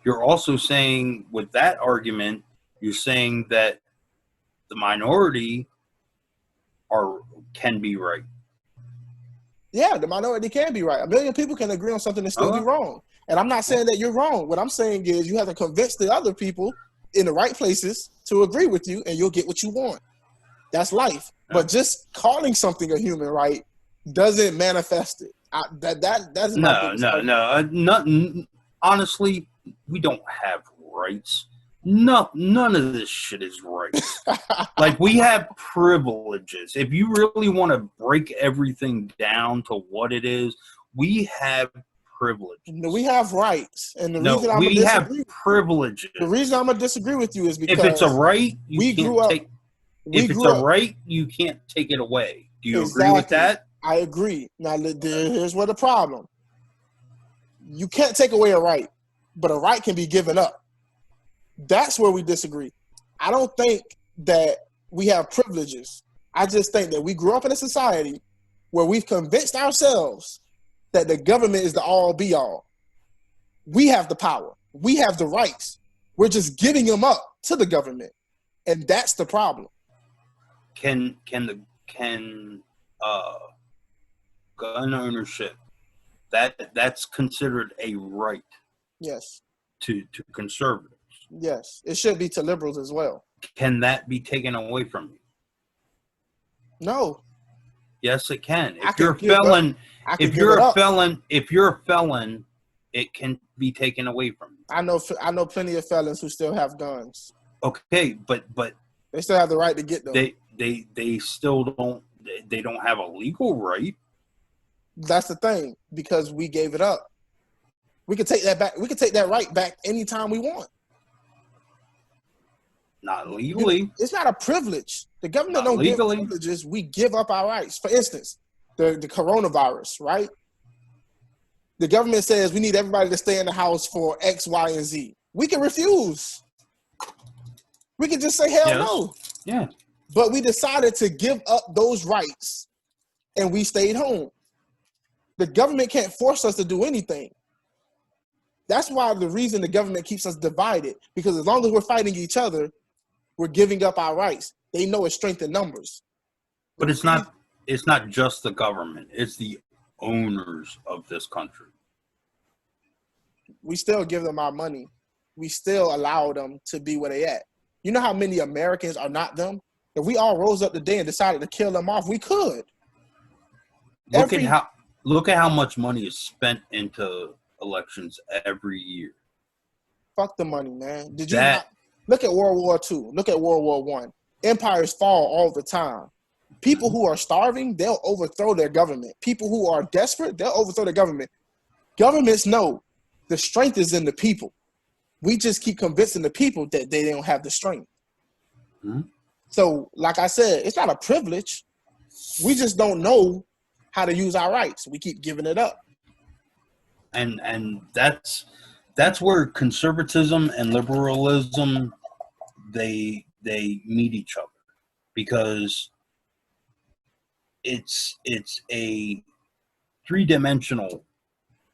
you're also saying with that argument, you're saying that the minority can be right. Yeah, the minority can be right. 1 million people can agree on something and still be wrong. And I'm not saying that you're wrong. What I'm saying is you have to convince the other people in the right places to agree with you, and you'll get what you want. That's life. But just calling something a human right doesn't manifest it. That's no. Honestly, we don't have rights. None of this shit is right. Like, we have privileges. If you really want to break everything down to what it is, we have privileges. We have rights. And the reason we have privileges. The reason I'm going to disagree with you is because if it's a right, you can't take it away. Do you agree with that? I agree. Now, here's where the problem. You can't take away a right, but a right can be given up. That's where we disagree. I don't think that we have privileges. I just think that we grew up in a society where we've convinced ourselves that the government is the all be all. We have the power. We have the rights. We're just giving them up to the government. And that's the problem. Can gun ownership, that's considered a right? Yes. To conservatives. Yes, it should be to liberals as well. Can that be taken away from you? No. Yes, it can. If you're a felon, it can be taken away from you. I know plenty of felons who still have guns. Okay, but they still have the right to get them. They still don't. They don't have a legal right. That's the thing, because we gave it up. We could take that back. We could take that right back anytime we want. Not legally. It's not a privilege. The government don't give privileges. We give up our rights. For instance, the coronavirus, right? The government says we need everybody to stay in the house for X, Y, and Z. We can refuse. We can just say hell no. Yeah. But we decided to give up those rights, and we stayed home. The government can't force us to do anything. That's why the reason the government keeps us divided, because as long as we're fighting each other, we're giving up our rights. They know it's strength in numbers. But it's not just the government. It's the owners of this country. We still give them our money. We still allow them to be where they at. You know how many Americans are not them? If we all rose up today and decided to kill them off, we could. Look at how much money is spent into elections every year. Fuck the money, man. Did you look at World War II? Look at World War I. Empires fall all the time. People who are starving, they'll overthrow their government. People who are desperate, they'll overthrow their government. Governments know the strength is in the people. We just keep convincing the people that they don't have the strength. Mm-hmm. So, like I said, it's not a privilege. We just don't know how to use our rights. We keep giving it up. And that's where conservatism and liberalism they meet each other, because it's a three-dimensional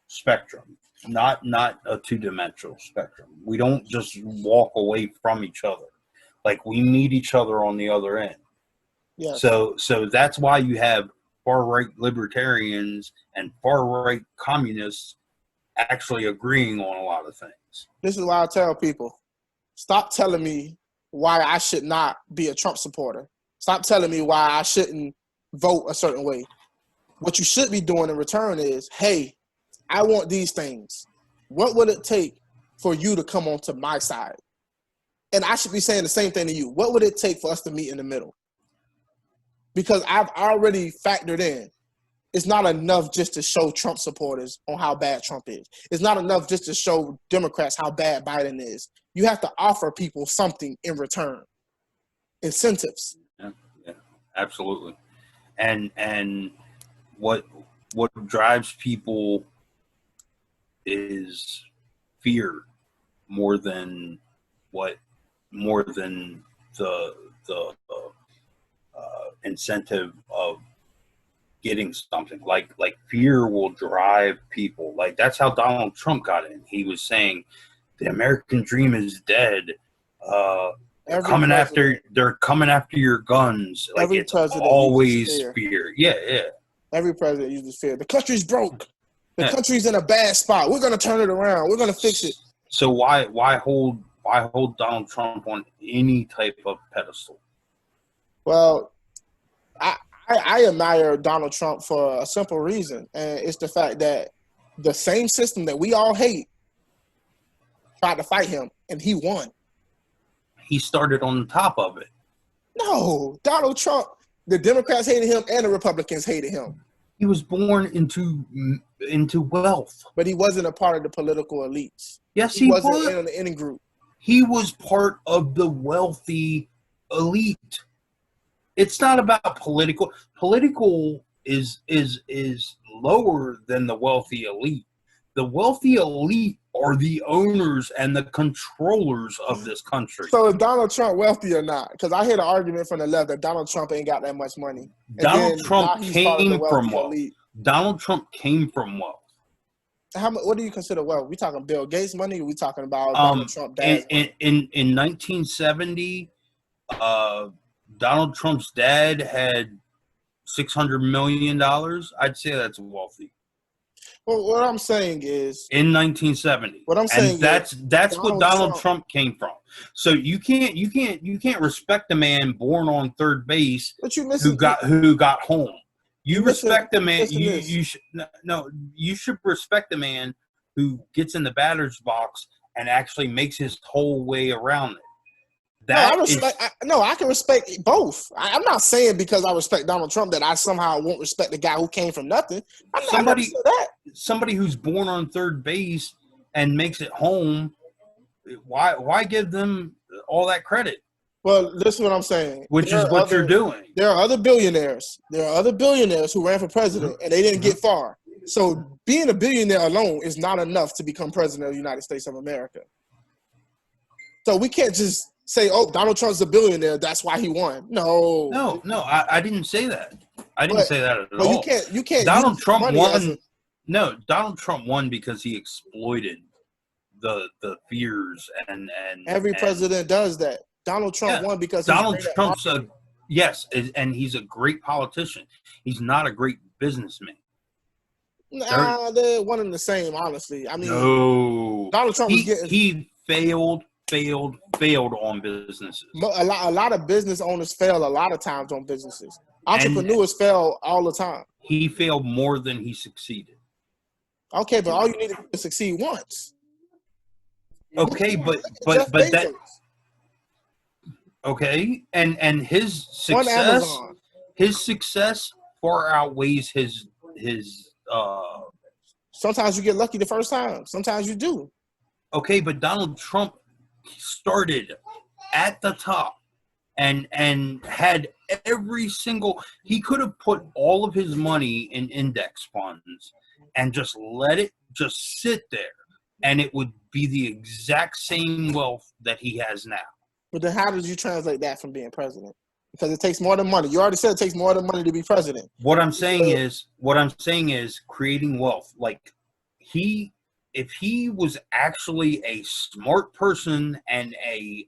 spectrum, not a two-dimensional spectrum. We don't just walk away from each other. Like, we meet each other on the other end. Yes. So that's why you have far-right libertarians and far-right communists actually agreeing on a lot of things. This is why I tell people, stop telling me why I should not be a Trump supporter. Stop telling me why I shouldn't vote a certain way. What you should be doing in return is, hey, I want these things. What would it take for you to come onto my side? And I should be saying the same thing to you. What would it take for us to meet in the middle? Because I've already factored in, it's not enough just to show Trump supporters on how bad Trump is. It's not enough just to show Democrats how bad Biden is. You have to offer people something in return. Incentives. Yeah, absolutely. And what drives people is fear more than the incentive of getting something. Like fear will drive people. Like, that's how Donald Trump got in. He was saying the American dream is dead. They're coming after your guns. Like, it's always fear. Yeah. Every president uses fear. The country's broke. The country's in a bad spot. We're gonna turn it around. We're gonna fix it. So why hold Donald Trump on any type of pedestal? Well, I admire Donald Trump for a simple reason, and it's the fact that the same system that we all hate tried to fight him, and he won. He started on the top of it. No, Donald Trump, the Democrats hated him and the Republicans hated him. He was born into wealth. But he wasn't a part of the political elites. Yes, he wasn't was. in any group. He was part of the wealthy elite. It's not about political. Political is lower than the wealthy elite. The wealthy elite are the owners and the controllers of this country. So is Donald Trump wealthy or not? Because I hear the argument from the left that Donald Trump ain't got that much money. Donald Trump came from wealth. Donald Trump came from wealth. What do you consider wealth? We talking Bill Gates money? Or we talking about Donald Trump dad's money? In 1970, Donald Trump's dad had $600 million. I'd say that's wealthy. Well, what I'm saying is, in 1970, what I'm saying that's what Donald Trump came from. So you can't respect a man born on third base who got home. You respect a man. You should respect a man who gets in the batter's box and actually makes his whole way around it. I can respect both. I'm not saying because I respect Donald Trump that I somehow won't respect the guy who came from nothing. Somebody who's born on third base and makes it home, why give them all that credit? Well, this is what I'm saying. Which is what you're doing. There are other billionaires. There are other billionaires who ran for president and they didn't get far. So being a billionaire alone is not enough to become president of the United States of America. So we can't just say, "Oh, Donald Trump's a billionaire. That's why he won." No, I didn't say that. I didn't say that at all. You can't. Donald Trump won. No, Donald Trump won because he exploited the fears and every president does that. Donald Trump won because Donald Trump's and he's a great politician. He's not a great businessman. Nah, they're one and the same. Honestly, I mean, no. Donald Trump he failed on businesses. A lot of business owners fail a lot of times on businesses. Entrepreneurs fail all the time. He failed more than he succeeded. Okay, but all you need to succeed once. Okay, but that. Okay, and his success far outweighs his Sometimes you get lucky the first time. Sometimes you do. Okay, but Donald Trump started at the top and had every single. He could have put all of his money in index funds and just let it just sit there, and it would be the exact same wealth that he has now. But then how did you translate that from being president? Because it takes more than money. You already said it takes more than money to be president. What I'm saying is creating wealth. Like if he was actually a smart person and a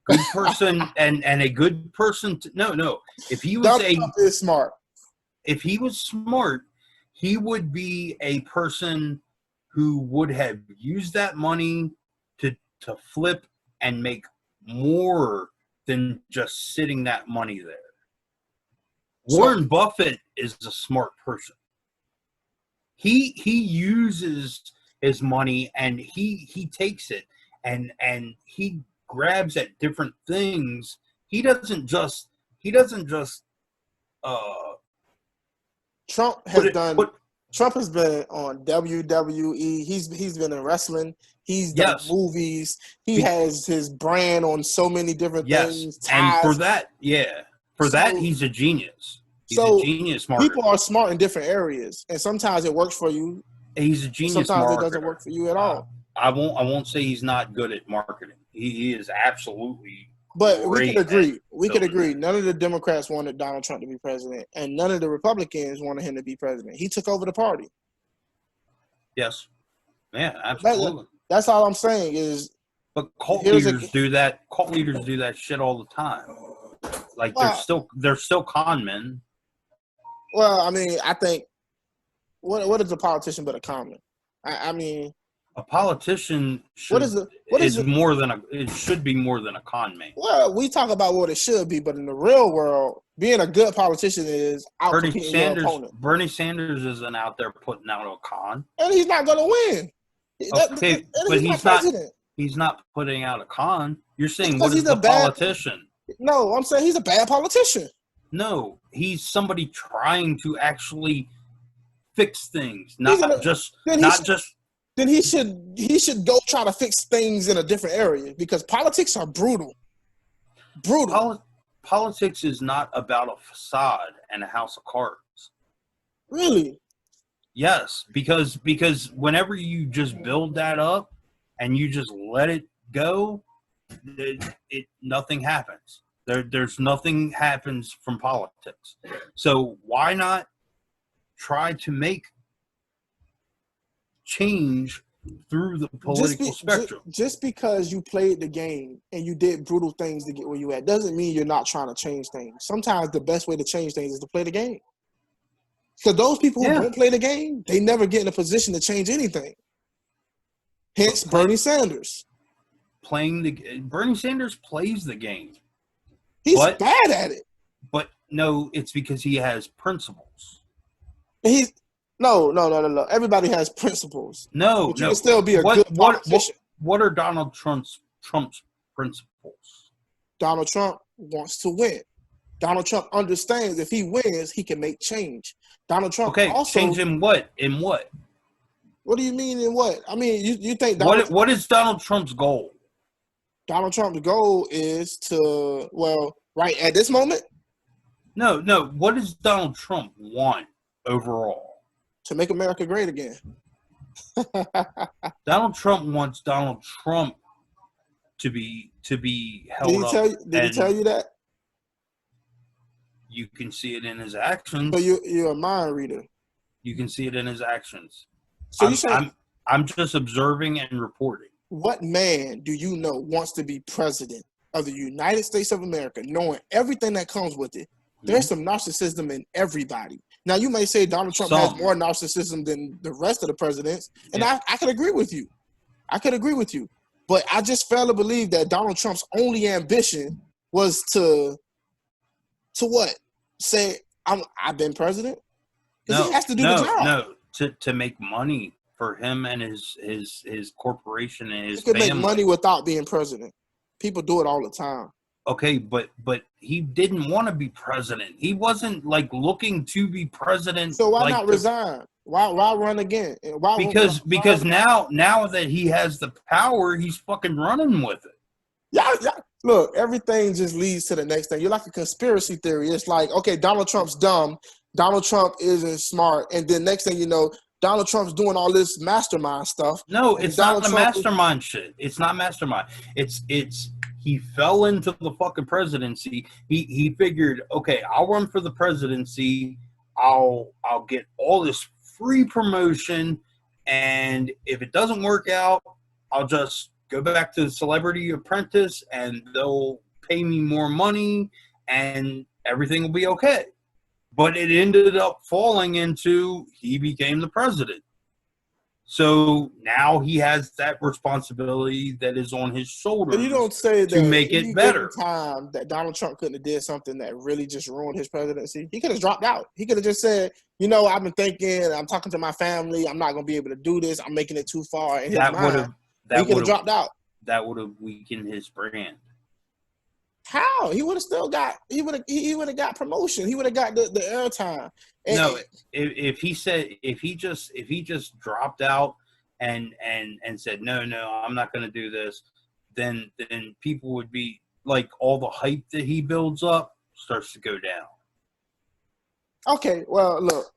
good person and a good person if he was Donald Trump is smart. If he was smart, he would be a person who would have used that money to flip and make more than just sitting that money there. Warren Buffett is a smart person. He uses his money and he takes it and he grabs at different things. He doesn't just Trump has been on WWE. He's been in wrestling. He's done movies. He has his brand on so many different things. And for that, he's a genius. He's a genius marketer. People are smart in different areas, and sometimes it works for you. He's a genius sometimes marketer. It doesn't work for you at all. I won't say he's not good at marketing. He is absolutely. But we can agree. None of the Democrats wanted Donald Trump to be president, and none of the Republicans wanted him to be president. He took over the party. Yes. Yeah, absolutely. That's all I'm saying is. But cult leaders do that. Cult leaders do that shit all the time. Like they're still con men. Well, I mean, I think what is a politician but a con man? I mean. A politician should it should be more than a con man. Well, we talk about what it should be, but in the real world, being a good politician is out-competing your opponent. Bernie Sanders isn't out there putting out a con. And he's not going to win. Okay, but he's not putting out a con. You're saying what is a politician? No, I'm saying he's a bad politician. No, he's somebody trying to actually fix things, Then he should go try to fix things in a different area because politics are brutal. Politics is not about a facade and a house of cards. Really? Yes, because whenever you just build that up and you just let it go, nothing happens. There's nothing happens from politics. So why not try to make change through the political spectrum? Just because you played the game and you did brutal things to get where you at doesn't mean you're not trying to change things. Sometimes the best way to change things is to play the game. Because those people who don't play the game, they never get in a position to change anything. Hence, Bernie Sanders. Bernie Sanders plays the game. He's bad at it. But no, it's because he has principles. No. Everybody has principles. No, but you can still be a good politician. What are Donald Trump's principles? Donald Trump wants to win. Donald Trump understands if he wins, he can make change. Donald Trump change in what? In what? What do you mean in what? I mean, you think what is Donald Trump's goal? Donald Trump's goal is to, right at this moment? No. What does Donald Trump want overall? To make America great again. Donald Trump wants Donald Trump to be held up. Did he tell you that? You can see it in his actions. So you're a mind reader. You can see it in his actions. So I'm just observing and reporting. What man do you know wants to be president of the United States of America, knowing everything that comes with it? There's some narcissism in everybody. Now, you may say Donald Trump has more narcissism than the rest of the presidents, and I could agree with you. But I just fail to believe that Donald Trump's only ambition was to what? Say, I've been president? Because he has to do the job. No, to make money for him and his corporation and his family. He could make money without being president. People do it all the time. Okay, but he didn't want to be president. He wasn't looking to be president. So why not resign? Why run again? Because now that he has the power, he's fucking running with it. Yeah. Look, everything just leads to the next thing. You're like a conspiracy theory. It's like, okay, Donald Trump's dumb. Donald Trump isn't smart. And then next thing you know, Donald Trump's doing all this mastermind stuff. No, it's not the mastermind shit. It's not mastermind. It's he fell into the fucking presidency. He figured, okay, I'll run for the presidency. I'll get all this free promotion, and if it doesn't work out, I'll just go back to the Celebrity Apprentice, and they'll pay me more money, and everything will be okay. But it ended up falling into he became the president. So now he has that responsibility that is on his shoulders. But you don't say that to make it better. Time that Donald Trump couldn't have did something that really just ruined his presidency. He could have dropped out. He could have just said, I've been thinking, I'm talking to my family, I'm not going to be able to do this. I'm making it too far. In his mind, he could have dropped out. That would have weakened his brand. How? He would have still got. He would have got promotion. He would have got the airtime. No, if he just dropped out and said no, I'm not going to do this, then people would be like, all the hype that he builds up starts to go down. Okay, well, look,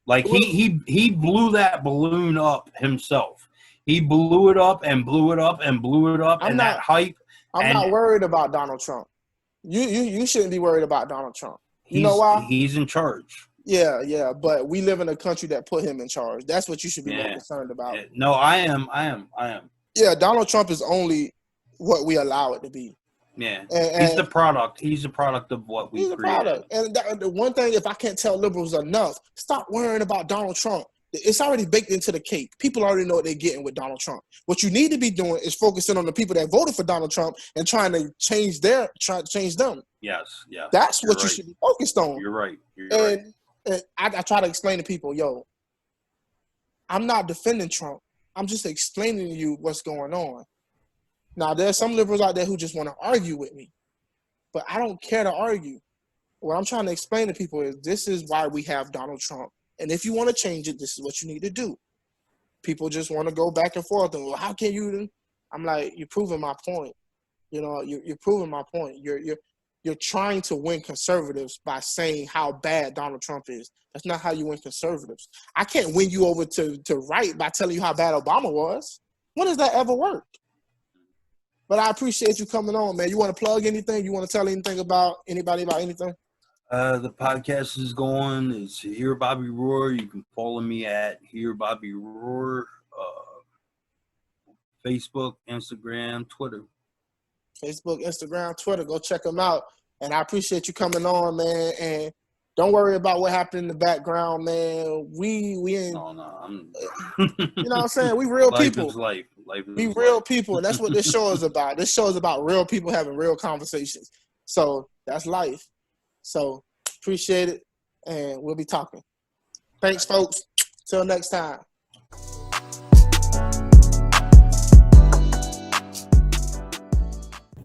like he blew that balloon up himself. He blew it up and blew it up and blew it up, that hype. I'm not worried about Donald Trump. You shouldn't be worried about Donald Trump. You know why? He's in charge. Yeah, but we live in a country that put him in charge. That's what you should be more concerned about. No, I am. Yeah, Donald Trump is only what we allow it to be. Yeah, and he's the product. He's the product of what we created. And the one thing, if I can't tell liberals enough, stop worrying about Donald Trump. It's already baked into the cake. People already know what they're getting with Donald Trump. What you need to be doing is focusing on the people that voted for Donald Trump and trying to change them. Yes, yeah. That's what you should be focused on. You're right. And I try to explain to people, I'm not defending Trump. I'm just explaining to you what's going on. Now, there's some liberals out there who just want to argue with me, but I don't care to argue. What I'm trying to explain to people is this is why we have Donald Trump. And if you want to change it, this is what you need to do. People just want to go back and forth. And, well, how can you? I'm like, you're proving my point. You're proving my point. You're trying to win conservatives by saying how bad Donald Trump is. That's not how you win conservatives. I can't win you over to right by telling you how bad Obama was. When does that ever work? But I appreciate you coming on, man. You want to plug anything? You want to tell anything about anybody about anything? The podcast is going. It's Hear Bobby Roar. You can follow me at Hear Bobby Roar. Facebook, Instagram, Twitter. Facebook, Instagram, Twitter. Go check them out. And I appreciate you coming on, man. And don't worry about what happened in the background, man. We ain't. No. You know what I'm saying? We real people. Life we real people, and that's what this show is about. This show is about real people having real conversations. So that's life. So appreciate it, and we'll be talking. Thanks, folks. Till next time.